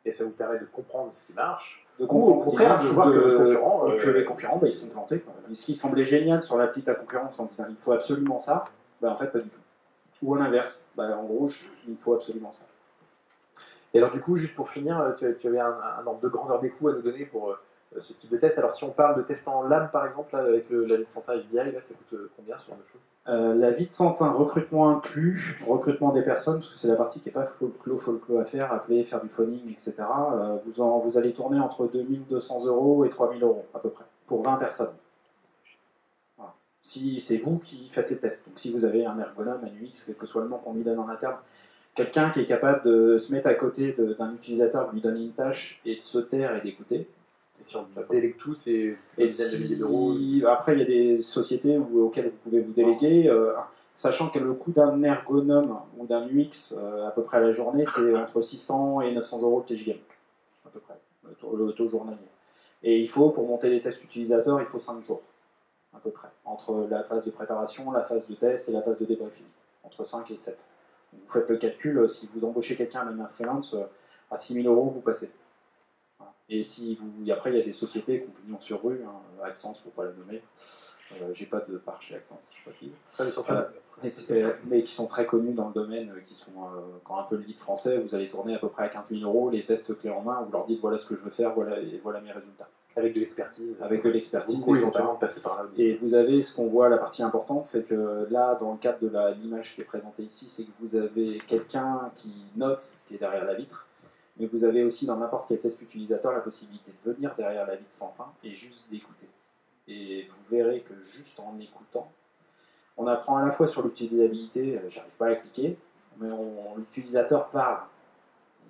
[SPEAKER 2] Et ça vous permet de comprendre ce qui marche.
[SPEAKER 4] De comprendre
[SPEAKER 2] au contraire, de voir
[SPEAKER 4] que les concurrents, ils sont plantés. Ce qui semblait génial sur l'appli de la concurrence en disant il faut absolument ça, en fait pas du tout. Ou à l'inverse, en gros, il faut absolument ça.
[SPEAKER 2] Et alors du coup, juste pour finir, tu avais un ordre de grandeur des coûts à nous donner pour ce type de test. Alors si on parle de test en lab par exemple, là, avec la vie de Santin HDI, là, ça coûte combien ce genre de choses?
[SPEAKER 4] La vie de Santin, recrutement inclus, recrutement des personnes, parce que c'est la partie qui n'est pas folklore à faire, appeler, faire du phoning, etc. Vous allez tourner entre 2200 € et 3000 € à peu près, pour 20 personnes. Voilà. Si c'est vous qui faites les tests, donc si vous avez un ergonome, un UX, quel que soit le nom qu'on lui donne en interne, quelqu'un qui est capable de se mettre à côté d'un utilisateur, de lui donner une tâche et de se taire et d'écouter.
[SPEAKER 2] Et si on délègue tout, c'est une dizaine de milliers d'euros.
[SPEAKER 4] Après, il y a des sociétés auxquelles vous pouvez vous déléguer, sachant que le coût d'un ergonome ou d'un UX à peu près à la journée, c'est entre 600 et 900 € le TJM, à peu près, le taux journalier. Et il faut, pour monter les tests utilisateurs, il faut 5 jours, à peu près, entre la phase de préparation, la phase de test et la phase de débriefing, entre 5 et 7. Donc, vous faites le calcul, si vous embauchez quelqu'un, même un freelance, à 6 000 €, vous passez. Et après, il y a des sociétés qui ont pignon sur rue, Accence, pour ne pas la nommer. J'ai pas de part chez Accence, je précise. Mais qui sont très connus dans le domaine, qui sont quand un peu le lead français, vous allez tourner à peu près à 15 000 €, les tests clés en main, vous leur dites voilà ce que je veux faire, voilà mes résultats.
[SPEAKER 2] Avec de l'expertise.
[SPEAKER 4] Avec de l'expertise.
[SPEAKER 2] Beaucoup éventuellement de passer par là.
[SPEAKER 4] Et vous avez ce qu'on voit, la partie importante, c'est que là, dans le cadre de l'image qui est présentée ici, c'est que vous avez quelqu'un qui note, qui est derrière la vitre. Mais vous avez aussi dans n'importe quel test utilisateur la possibilité de venir derrière la vie de Santin et juste d'écouter. Et vous verrez que juste en écoutant, on apprend à la fois sur l'utilisabilité, j'arrive pas à cliquer, mais l'utilisateur parle.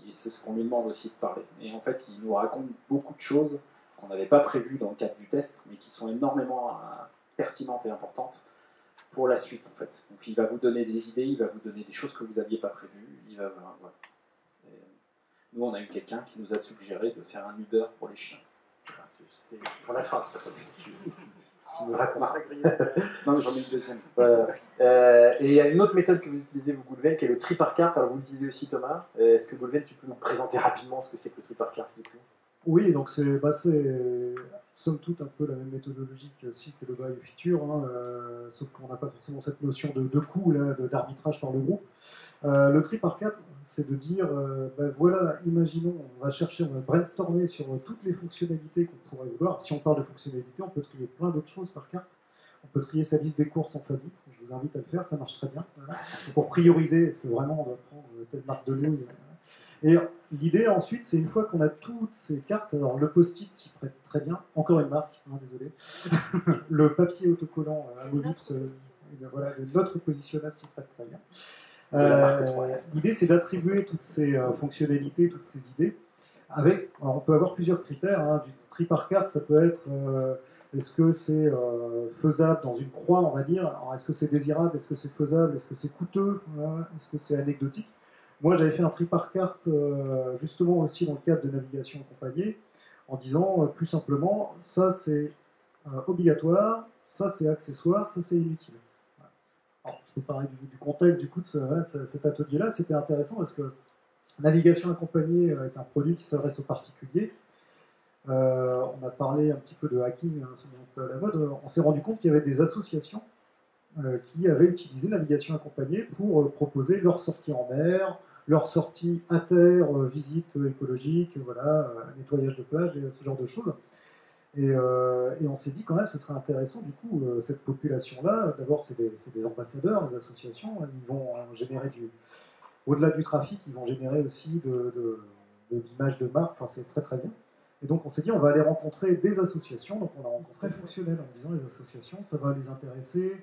[SPEAKER 4] Et c'est ce qu'on lui demande aussi de parler. Et en fait, il nous raconte beaucoup de choses qu'on n'avait pas prévues dans le cadre du test, mais qui sont énormément pertinente et importante pour la suite en fait. Donc il va vous donner des idées, il va vous donner des choses que vous n'aviez pas prévues. Voilà. Et nous on a eu quelqu'un qui nous a suggéré de faire un Uber pour les chiens.
[SPEAKER 2] C'était pour la fin, ça. Tu nous racontes.
[SPEAKER 4] Non, j'en ai une deuxième.
[SPEAKER 2] Et il y a une autre méthode que vous utilisez, vous, Goulven, qui est le tri par carte. Alors, vous l'utilisez aussi, Thomas. Est-ce que, Goulven, tu peux nous présenter rapidement ce que c'est que le tri par carte, du coup?
[SPEAKER 5] Oui, donc c'est somme toute un peu la même méthodologie aussi que le buy feature, hein, sauf qu'on n'a pas forcément cette notion de coût, d'arbitrage par le groupe. Le tri par quatre, c'est de dire, voilà, imaginons, on va brainstormer sur toutes les fonctionnalités qu'on pourrait vouloir. Si on parle de fonctionnalités, on peut trier plein d'autres choses par carte. On peut trier sa liste des courses en famille, je vous invite à le faire, ça marche très bien. Pour prioriser, est-ce que vraiment on doit prendre telle marque de nouilles? Et l'idée ensuite, c'est une fois qu'on a toutes ces cartes, alors le post-it s'y prête très bien, encore une marque, désolé, le papier autocollant Amovips, voilà, notre positionnable s'y prête très bien. L'idée, c'est d'attribuer toutes ces fonctionnalités, toutes ces idées, alors on peut avoir plusieurs critères, hein, du tri par carte, ça peut être est-ce que c'est faisable dans une croix, on va dire, est-ce que c'est désirable, est-ce que c'est faisable, est-ce que c'est coûteux, est-ce que c'est anecdotique. Moi, j'avais fait un tri par carte, justement aussi dans le cadre de navigation accompagnée, en disant plus simplement, ça c'est obligatoire, ça c'est accessoire, ça c'est inutile. Alors, je peux parler du contexte du coup de cet atelier-là, c'était intéressant parce que navigation accompagnée est un produit qui s'adresse aux particuliers. On a parlé un petit peu de hacking, hein, un peu à la mode. On s'est rendu compte qu'il y avait des associations qui avaient utilisé navigation accompagnée pour proposer leur sortie en mer, leur sortie à terre, visite écologique, voilà, nettoyage de plage, et ce genre de choses. Et on s'est dit quand même, ce serait intéressant, du coup, cette population-là, d'abord c'est des ambassadeurs, des associations, ils vont générer au-delà du trafic, ils vont générer aussi de l'image de marque, enfin c'est très très bien. Et donc on s'est dit, on va aller rencontrer des associations, donc on a rencontré Fonctionnel en disant les associations, ça va les intéresser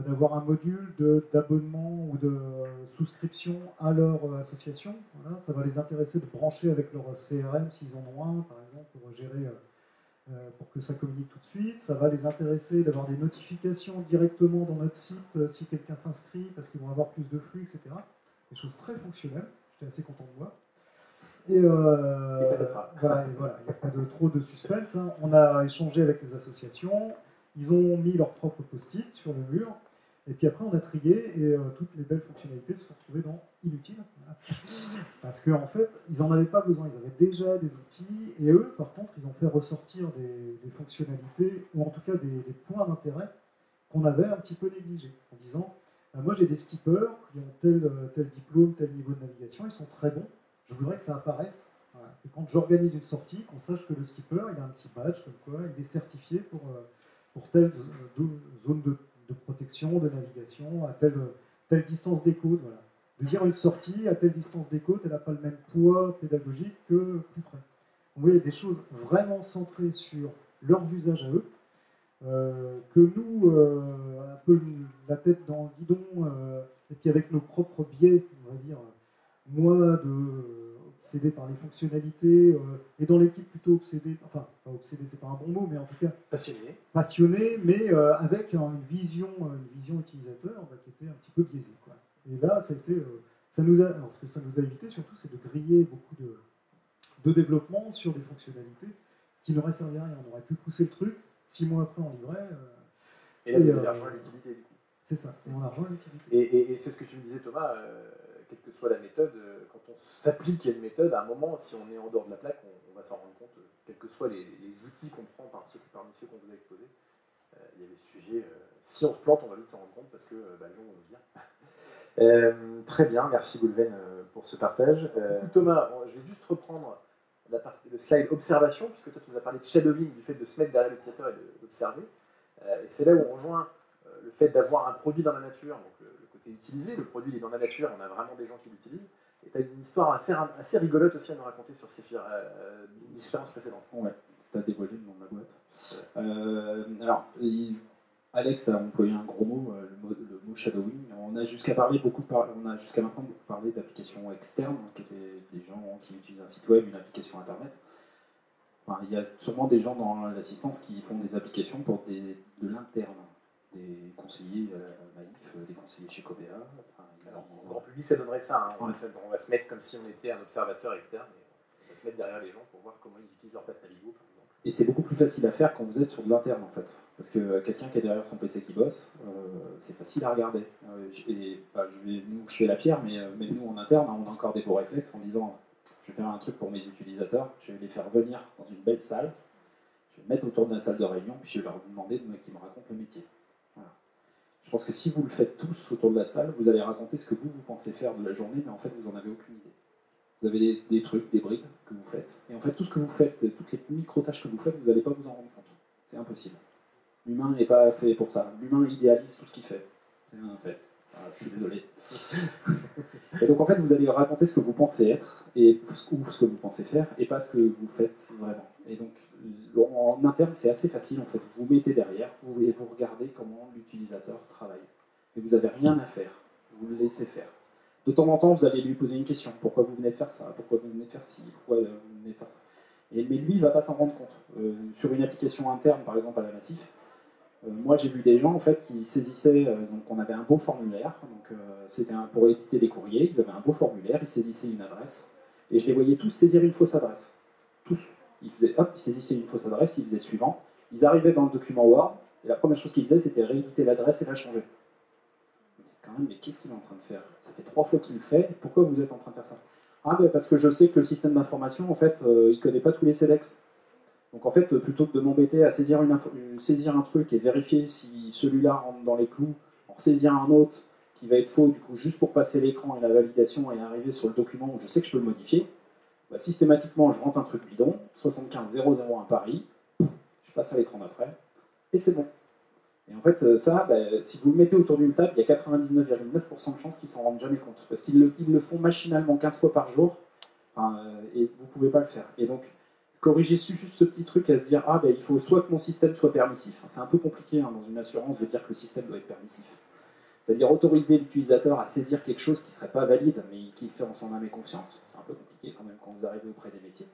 [SPEAKER 5] d'avoir un module d'abonnement ou de souscription à leur association. Voilà. Ça va les intéresser de brancher avec leur CRM s'ils en ont un, par exemple, pour gérer, pour que ça communique tout de suite. Ça va les intéresser d'avoir des notifications directement dans notre site si quelqu'un s'inscrit, parce qu'ils vont avoir plus de flux, etc. Des choses très fonctionnelles. J'étais assez content de moi. Et voilà, il n'y a pas trop de suspense. Hein. On a échangé avec les associations. Ils ont mis leur propre post-it sur le mur, et puis après on a trié, et toutes les belles fonctionnalités se sont retrouvées dans inutile. Parce qu'en fait, ils n'en avaient pas besoin, ils avaient déjà des outils, et eux, par contre, ils ont fait ressortir des fonctionnalités, ou en tout cas des points d'intérêt qu'on avait un petit peu négligés, en disant, moi j'ai des skippers qui ont tel diplôme, tel niveau de navigation, ils sont très bons, je voudrais que ça apparaisse. Voilà. Et quand j'organise une sortie, qu'on sache que le skipper, il a un petit badge, comme quoi il est certifié pour telle zone de protection, de navigation, à telle distance des côtes. Voilà. De dire une sortie à telle distance des côtes, elle n'a pas le même poids pédagogique que plus près. Vous voyez, des choses vraiment centrées sur leurs usages à eux, que nous, un peu la tête dans le guidon, et puis avec nos propres biais, on va dire, moi, obsédé par les fonctionnalités, et dans l'équipe plutôt obsédé, enfin, pas obsédé, c'est pas un bon mot, mais en tout cas passionné, mais avec une vision utilisateur qui était un petit peu biaisée, quoi. Et là, alors, ce que ça nous a évité surtout, c'est de griller beaucoup de développement sur des fonctionnalités qui n'auraient servi à rien. On aurait pu pousser le truc, 6 mois après on livrait.
[SPEAKER 2] Et là, vous avez l'argent et l'utilité, du coup.
[SPEAKER 5] C'est ça, mon argent et l'utilité.
[SPEAKER 2] Et c'est ce que tu me disais, Thomas, quelle que soit la méthode, quand on s'applique à une méthode, à un moment, si on est en dehors de la plaque, on va s'en rendre compte, quels que soient les outils qu'on prend parmi ceux qu'on vous a exposés. Il y a des sujets, si on se plante, on va vite s'en rendre compte parce que le jour on nous vient. Très bien, merci Goulven pour ce partage. Thomas, je vais juste reprendre le slide observation, puisque toi tu nous as parlé de shadowing, du fait de se mettre derrière l'utilisateur et d'observer. Et c'est là où on rejoint le fait d'avoir un produit dans la nature, donc le côté utilisé, le produit il est dans la nature, on a vraiment des gens qui l'utilisent. Et tu as une histoire assez rigolote aussi à nous raconter sur une expérience précédente.
[SPEAKER 4] Ouais, c'est à dévoiler le nom de ma boîte. Alors, Alex a employé un gros mot, le mot shadowing. On a jusqu'à maintenant beaucoup parlé d'applications externes, qui étaient des gens qui utilisent un site web, une application internet. Enfin, il y a sûrement des gens dans l'assistance qui font des applications pour de l'interne, des conseillers Maïf, des conseillers chez Covea. Enfin,
[SPEAKER 2] Alors, en grand public, ça donnerait ça. Hein.
[SPEAKER 4] Ouais.
[SPEAKER 2] On va se mettre comme si on était un observateur externe. Et on va se mettre derrière les gens pour voir comment ils utilisent leur passe Navigo, par exemple.
[SPEAKER 4] Et c'est beaucoup plus facile à faire quand vous êtes sur de l'interne, en fait. Parce que quelqu'un qui est derrière son PC qui bosse, c'est facile à regarder. Je fais la pierre, mais nous, en interne, on a encore des beaux réflexes en disant je vais faire un truc pour mes utilisateurs, je vais les faire venir dans une belle salle, je vais me mettre autour de la salle de réunion, puis je vais leur demander qu'ils me racontent le métier. Voilà. Je pense que si vous le faites tous autour de la salle, vous allez raconter ce que vous pensez faire de la journée, mais en fait, vous n'en avez aucune idée. Vous avez des trucs, des brides que vous faites. Et en fait, tout ce que vous faites, toutes les micro-tâches que vous faites, vous n'allez pas vous en rendre compte. C'est impossible. L'humain n'est pas fait pour ça. L'humain idéalise tout ce qu'il fait. En fait. Voilà, je suis désolé. Et donc, en fait, vous allez raconter ce que vous pensez être, ou ce que vous pensez faire, et pas ce que vous faites vraiment. Et donc, en interne, c'est assez facile, en fait. Vous vous mettez derrière, vous regardez comment l'utilisateur travaille. Et vous n'avez rien à faire. Vous le laissez faire. De temps en temps, vous allez lui poser une question. Pourquoi vous venez de faire ça? Pourquoi vous venez de faire ci? Pourquoi vous venez de faire ça? Mais lui, il ne va pas s'en rendre compte. Sur une application interne, par exemple à la Massif, moi j'ai vu des gens en fait, qui saisissaient, donc on avait un beau formulaire, donc c'était pour éditer des courriers, ils avaient un beau formulaire, ils saisissaient une adresse, et je les voyais tous saisir une fausse adresse. Tous. Ils saisissaient une fausse adresse, ils faisaient suivant, ils arrivaient dans le document Word, et la première chose qu'ils faisaient, c'était rééditer l'adresse et la changer. Mais qu'est-ce qu'il est en train de faire? Ça fait 3 fois qu'il le fait, pourquoi vous êtes en train de faire ça? Ah, ben parce que je sais que le système d'information, en fait, il ne connaît pas tous les CEDEX. Donc en fait, plutôt que de m'embêter à saisir un truc et vérifier si celui-là rentre dans les clous, en saisir un autre qui va être faux, du coup, juste pour passer l'écran et la validation et arriver sur le document où je sais que je peux le modifier, bah, systématiquement, je rentre un truc bidon, 75001 Paris, je passe à l'écran d'après, et c'est bon. Et en fait, ça, si vous le mettez autour d'une table, il y a 99,9% de chances qu'ils s'en rendent jamais compte. Parce qu'ils le font machinalement 15 fois par jour, et vous ne pouvez pas le faire. Et donc, corriger juste ce petit truc à se dire, il faut soit que mon système soit permissif. C'est un peu compliqué dans une assurance de dire que le système doit être permissif. C'est-à-dire autoriser l'utilisateur à saisir quelque chose qui ne serait pas valide, mais qu'il fait en son âme et conscience. C'est un peu compliqué quand même quand vous arrivez auprès des métiers.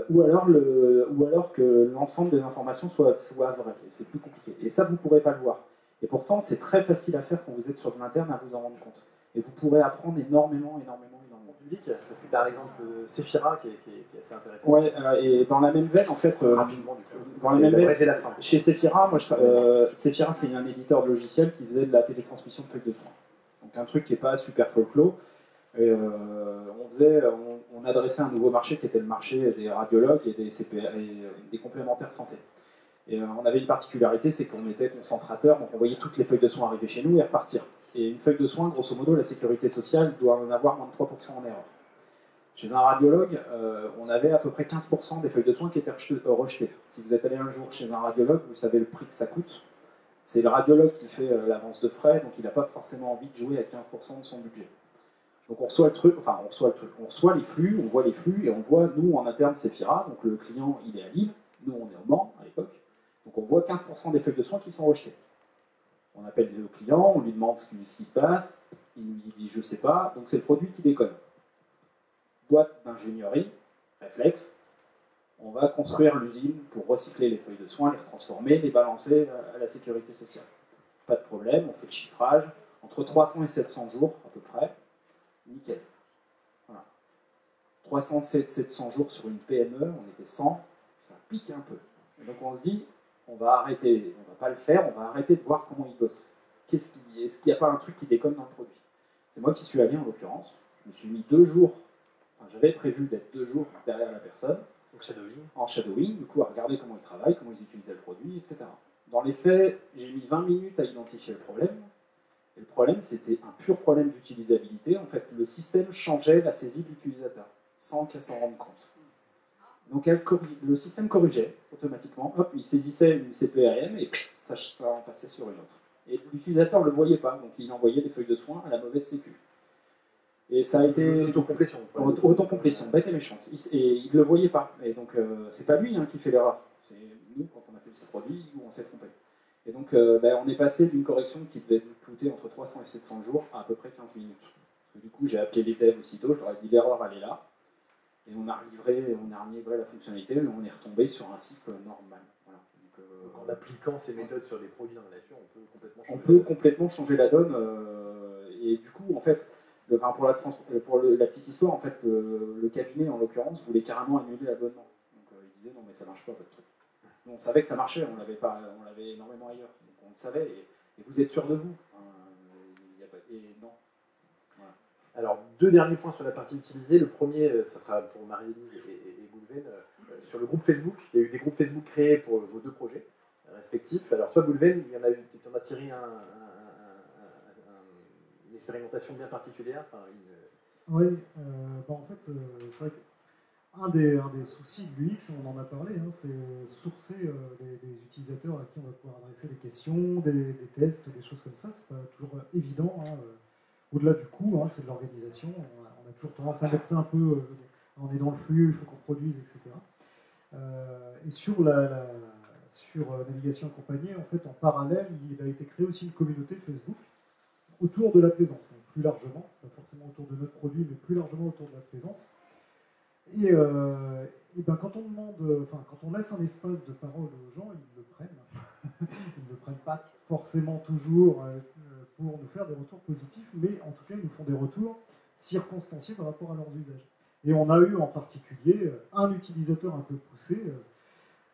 [SPEAKER 4] Ou alors que l'ensemble des informations soit vraies. Et c'est plus compliqué. Et ça, vous ne pourrez pas le voir. Et pourtant, c'est très facile à faire quand vous êtes sur de l'interne à vous en rendre compte. Et vous pourrez apprendre énormément.
[SPEAKER 2] Public, parce que tu as par exemple Sephira qui est assez intéressant.
[SPEAKER 4] Ouais, et dans la même veine, en fait,
[SPEAKER 2] rapidement du coup.
[SPEAKER 4] Dans la même veine,
[SPEAKER 2] j'ai la fin.
[SPEAKER 4] Chez Sephira, Sephira c'est un éditeur de logiciel qui faisait de la télétransmission de feuilles de soins. Donc un truc qui n'est pas super folklore. Et on adressait un nouveau marché qui était le marché des radiologues et des complémentaires santé. Et on avait une particularité, c'est qu'on était concentrateur, donc on voyait toutes les feuilles de soins arriver chez nous et repartir. Et une feuille de soins, grosso modo, la sécurité sociale doit en avoir moins de 3% en erreur. Chez un radiologue, on avait à peu près 15% des feuilles de soins qui étaient rejetées. Si vous êtes allé un jour chez un radiologue, vous savez le prix que ça coûte. C'est le radiologue qui fait l'avance de frais, donc il n'a pas forcément envie de jouer à 15% de son budget. Donc on reçoit les flux, on voit les flux, et on voit, nous, en interne, Sephira, donc le client, il est à Lille, nous, on est au Mans, à l'époque, donc on voit 15% des feuilles de soins qui sont rejetées. On appelle le client, on lui demande ce qui se passe, il nous dit je sais pas, donc c'est le produit qui déconne. Boîte d'ingénierie, réflexe, on va construire l'usine pour recycler les feuilles de soins, les transformer, les balancer à la sécurité sociale. Pas de problème, on fait le chiffrage, entre 300 et 700 jours à peu près, nickel. Voilà. 300-700 jours sur une PME, on était 100, ça pique un peu. Et donc on se dit, on va arrêter, on va pas le faire, on va arrêter de voir comment ils bossent. Est-ce qu'il n'y a pas un truc qui déconne dans le produit? C'est moi qui suis allé en l'occurrence, je me suis mis 2 jours, j'avais prévu d'être 2 jours derrière la personne, en shadowing, du coup à regarder comment ils travaillent, comment ils utilisaient le produit, etc. Dans les faits, j'ai mis 20 minutes à identifier le problème, et le problème c'était un pur problème d'utilisabilité, en fait le système changeait la saisie de l'utilisateur, sans qu'elle s'en rende compte. Donc le système corrigeait automatiquement, hop, il saisissait une CPRM et ça en passait sur une autre. Et l'utilisateur ne le voyait pas, donc il envoyait des feuilles de soins à la mauvaise sécu. Et ça a été
[SPEAKER 2] autocomplétion.
[SPEAKER 4] Autocomplétion, bête et méchante. Et il ne le voyait pas. Et donc c'est pas lui qui fait l'erreur. C'est nous, quand on a fait ce produit, où on s'est trompé. Et donc on est passé d'une correction qui devait coûter entre 300 et 700 jours à peu près 15 minutes. Et du coup, j'ai appelé les devs aussitôt, je leur ai dit l'erreur elle est là. Et on a relivré la fonctionnalité, et on est retombé sur un cycle normal. Voilà.
[SPEAKER 2] Donc, en appliquant ces méthodes sur des produits dans la nature, on peut complètement changer.
[SPEAKER 4] On peut complètement changer la donne. Et du coup, en fait, la petite histoire, en fait, le cabinet, en l'occurrence, voulait carrément annuler l'abonnement. Donc il disait non, mais ça marche pas votre truc. Nous, on savait que ça marchait, on l'avait énormément ailleurs. Donc on le savait, et vous êtes sûr de vous. Et non. Voilà.
[SPEAKER 2] Alors, 2 derniers points sur la partie utilisée. Le premier, ça sera pour Marie-Élise et Goulven. Sur le groupe Facebook, il y a eu des groupes Facebook créés pour vos 2 projets respectifs. Alors, toi, Goulven, tu en as tiré une expérimentation bien particulière. Enfin,
[SPEAKER 5] Oui, en fait, c'est vrai qu'un des soucis de l'UX, on en a parlé, hein, c'est sourcer des utilisateurs à qui on va pouvoir adresser des questions, des tests, des choses comme ça. C'est pas toujours évident. Hein, au-delà du coût, hein, c'est de l'organisation. On a toujours tendance à mettre ça un peu, on est dans le flux, il faut qu'on produise, etc. Et sur navigation accompagnée, en fait, en parallèle, il a été créé aussi une communauté Facebook autour de la plaisance, donc plus largement, pas forcément autour de notre produit, mais plus largement autour de la plaisance. Et ben quand on demande, quand on laisse un espace de parole aux gens, ils le prennent. Ils ne le prennent pas forcément toujours pour nous faire des retours positifs, mais en tout cas, ils nous font des retours circonstanciés par rapport à leurs usages. Et on a eu en particulier un utilisateur un peu poussé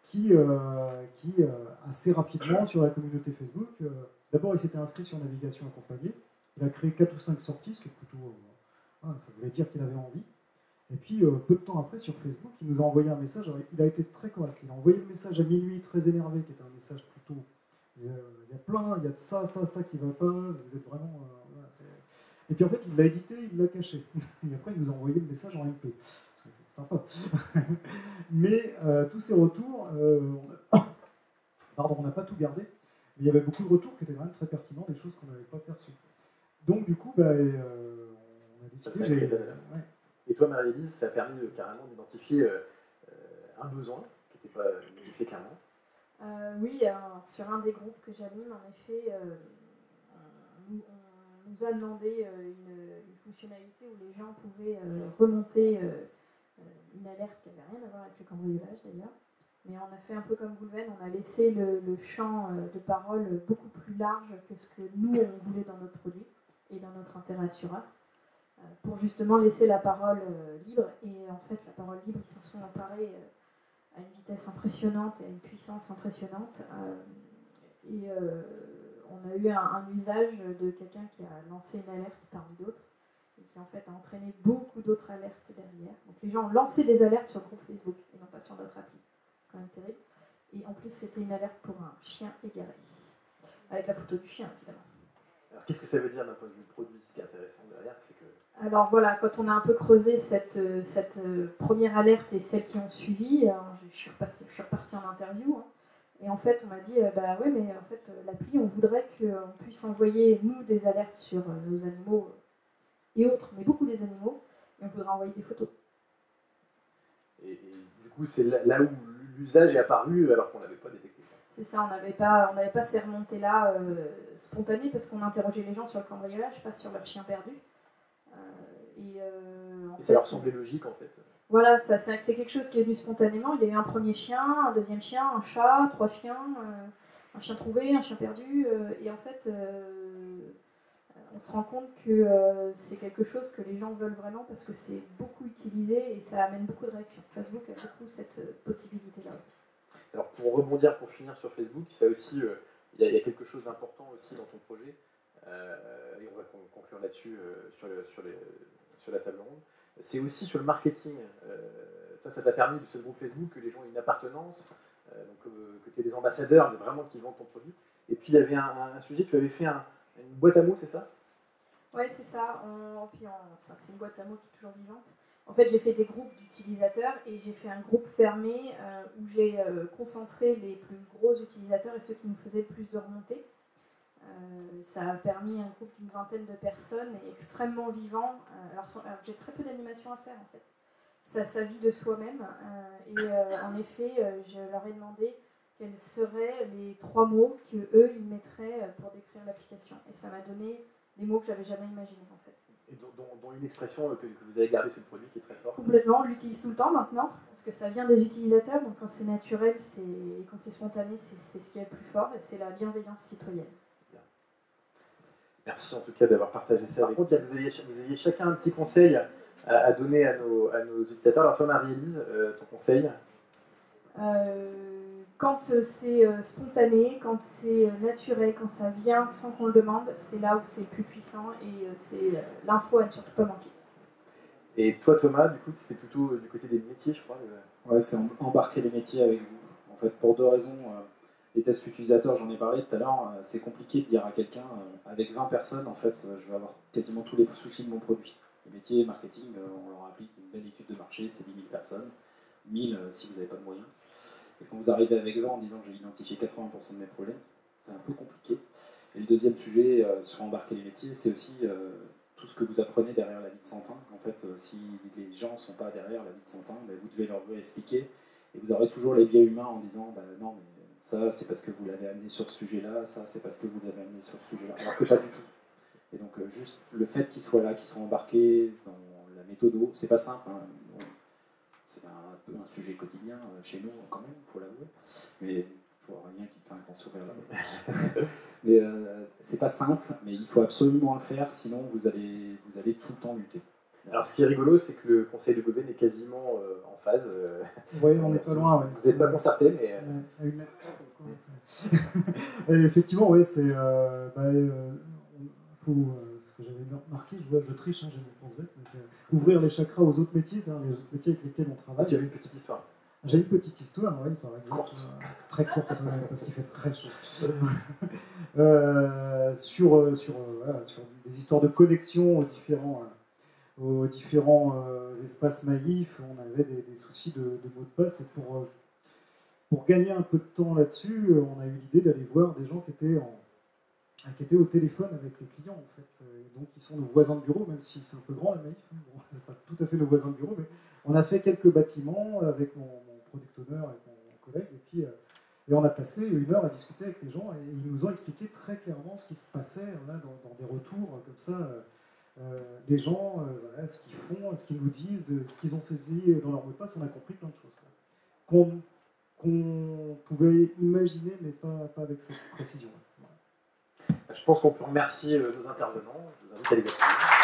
[SPEAKER 5] qui assez rapidement sur la communauté Facebook, d'abord il s'était inscrit sur navigation accompagnée, il a créé 4 ou 5 sorties, ce qui est plutôt, ça voulait dire qu'il avait envie. Et puis peu de temps après sur Facebook, il nous a envoyé un message, alors, il a été très correct, il a envoyé le message à minuit très énervé, qui était un message plutôt, il y a de ça qui va pas, vous êtes vraiment... voilà, et puis en fait il l'a édité, il l'a caché, et après il nous a envoyé le message en MP. Sympa. Mais tous ces retours, on n'a pas tout gardé, mais il y avait beaucoup de retours qui étaient quand même très pertinents, des choses qu'on n'avait pas perçues. Donc du coup, on a décidé...
[SPEAKER 2] Et toi, Marie-Élise, ça a permis carrément d'identifier un besoin qui n'était pas identifié clairement.
[SPEAKER 3] Oui, sur un des groupes que j'anime, en effet, on nous a demandé une fonctionnalité où les gens pouvaient remonter une alerte qui n'avait rien à voir avec le cambriolage d'ailleurs. Mais on a fait un peu comme Goulven, on a laissé le champ de parole beaucoup plus large que ce que nous on voulait dans notre produit et dans notre intérêt assureur, pour justement laisser la parole libre. Et en fait, la parole libre, ils s'en sont emparés à une vitesse impressionnante et à une puissance impressionnante. On a eu un usage de quelqu'un qui a lancé une alerte parmi d'autres et qui en fait a entraîné beaucoup d'autres alertes derrière. Donc les gens ont lancé des alertes sur le groupe Facebook et non pas sur notre appli. C'est quand même terrible. Et en plus, c'était une alerte pour un chien égaré, avec la photo du chien évidemment.
[SPEAKER 2] Alors qu'est-ce que ça veut dire d'un point de vue produit? Ce qui est intéressant derrière, c'est que...
[SPEAKER 3] Alors voilà, quand on a un peu creusé cette première alerte et celles qui ont suivi, je suis repartie en interview. Hein, et en fait, on m'a dit, bah oui, mais en fait, l'appli, on voudrait qu'on puisse envoyer, nous, des alertes sur nos animaux et autres, mais beaucoup des animaux, et on voudrait envoyer des photos.
[SPEAKER 2] Et du coup, c'est là où l'usage est apparu alors qu'on n'avait pas détecté ça.
[SPEAKER 3] C'est ça, on n'avait pas ces remontées-là spontanées parce qu'on interrogeait les gens sur le cambriolage, pas sur leur chien perdu. Et
[SPEAKER 2] ça leur semblait logique en fait.
[SPEAKER 3] Voilà, c'est quelque chose qui est venu spontanément. Il y a eu un premier chien, un deuxième chien, un chat, 3 chiens, un chien trouvé, un chien perdu. Et en fait, on se rend compte que c'est quelque chose que les gens veulent vraiment parce que c'est beaucoup utilisé et ça amène beaucoup de réactions. Facebook a beaucoup cette possibilité-là aussi.
[SPEAKER 2] Alors pour rebondir, pour finir sur Facebook, ça aussi, il y a quelque chose d'important aussi dans ton projet, et on va conclure là-dessus sur la table ronde. C'est aussi sur le marketing. Toi, ça t'a permis de ce groupe Facebook que les gens aient une appartenance, que tu aies des ambassadeurs vraiment qui vendent ton produit. Et puis il y avait un sujet, tu avais fait une boîte à mots, c'est ça?
[SPEAKER 3] Oui, c'est ça. C'est une boîte à mots qui est toujours vivante. En fait, j'ai fait des groupes d'utilisateurs et j'ai fait un groupe fermé où j'ai concentré les plus gros utilisateurs et ceux qui nous faisaient le plus de remontées. Ça a permis un groupe d'une vingtaine de personnes et extrêmement vivant. Alors j'ai très peu d'animation à faire en fait. Ça vit de soi-même. En effet, je leur ai demandé quels seraient les 3 mots qu'eux, ils mettraient pour décrire l'application. Et ça m'a donné des mots que j'avais jamais imaginés en fait.
[SPEAKER 2] Et dont une expression que vous avez gardée sur le produit qui est très forte.
[SPEAKER 3] Complètement, on l'utilise tout le temps maintenant, parce que ça vient des utilisateurs, donc quand c'est naturel, quand c'est spontané, c'est ce qui est le plus fort, et c'est la bienveillance citoyenne.
[SPEAKER 2] Merci en tout cas d'avoir partagé ça avec nous. Vous aviez chacun un petit conseil à donner à nos utilisateurs. Alors toi, Marie-Élise, ton conseil?
[SPEAKER 3] Quand c'est spontané, quand c'est naturel, quand ça vient sans qu'on le demande, c'est là où c'est le plus puissant et c'est l'info à ne surtout pas manquer.
[SPEAKER 2] Et toi, Thomas, du coup, c'était plutôt du côté des métiers, je crois.
[SPEAKER 4] Ouais, c'est embarquer les métiers avec vous. En fait, pour deux raisons. Les tests utilisateurs, j'en ai parlé tout à l'heure, c'est compliqué de dire à quelqu'un, avec 20 personnes, en fait, je vais avoir quasiment tous les soucis de mon produit. Les métiers, marketing, on leur applique une belle étude de marché, c'est 10 000 personnes, 1000 si vous n'avez pas de moyens. Et quand vous arrivez avec 20 en disant que j'ai identifié 80% de mes problèmes, c'est un peu compliqué. Et le deuxième sujet sur embarquer les métiers, c'est aussi tout ce que vous apprenez derrière la vie de Santin. En fait, si les gens ne sont pas derrière la vie de Santin, ben, vous devez leur expliquer. Et vous aurez toujours les biais humains en disant non, mais ça c'est parce que vous l'avez amené sur ce sujet-là, ça c'est parce que vous l'avez amené sur ce sujet-là. Alors que pas du tout. Et donc, juste le fait qu'ils soient là, qu'ils soient embarqués dans la méthode, c'est pas simple. Hein. C'est un peu un sujet quotidien chez nous, quand même, il faut l'avouer. Mais je vois rien qui me fait un grand sourire là. Mais c'est pas simple, mais il faut absolument le faire, sinon vous allez tout le temps lutter.
[SPEAKER 2] Alors, ce qui est rigolo, c'est que le conseil de Beauvais est quasiment en phase.
[SPEAKER 5] Oui, on n'est pas loin. Ouais.
[SPEAKER 2] Vous n'êtes pas concerté, mais.
[SPEAKER 5] Effectivement, oui, c'est. Faut, ce que j'avais marqué, je triche, hein, j'ai mon pense mais c'est ouvrir les chakras aux autres métiers, les autres métiers avec lesquels on travaille.
[SPEAKER 2] Tu avais une petite histoire.
[SPEAKER 5] J'ai une petite histoire, oui, par exemple. Très courte, parce qu'il fait très chaud. Sur des histoires de connexion aux différents espaces naïfs, on avait des soucis de mots de passe. Et pour gagner un peu de temps là-dessus, on a eu l'idée d'aller voir des gens qui étaient au téléphone avec les clients, en fait. Donc, ils sont nos voisins de bureau, même si c'est un peu grand, la Naïf. Bon, c'est pas tout à fait nos voisins de bureau, mais on a fait quelques bâtiments avec mon product owner et mon collègue, et on a passé 1 heure à discuter avec les gens, et ils nous ont expliqué très clairement ce qui se passait là, dans des retours comme ça, des gens, voilà, ce qu'ils font, ce qu'ils nous disent, ce qu'ils ont saisi dans leur mot de passe. On a compris plein de choses qu'on pouvait imaginer, mais pas avec cette précision.
[SPEAKER 2] Je pense qu'on peut remercier nos intervenants. Je vous invite à les applaudir.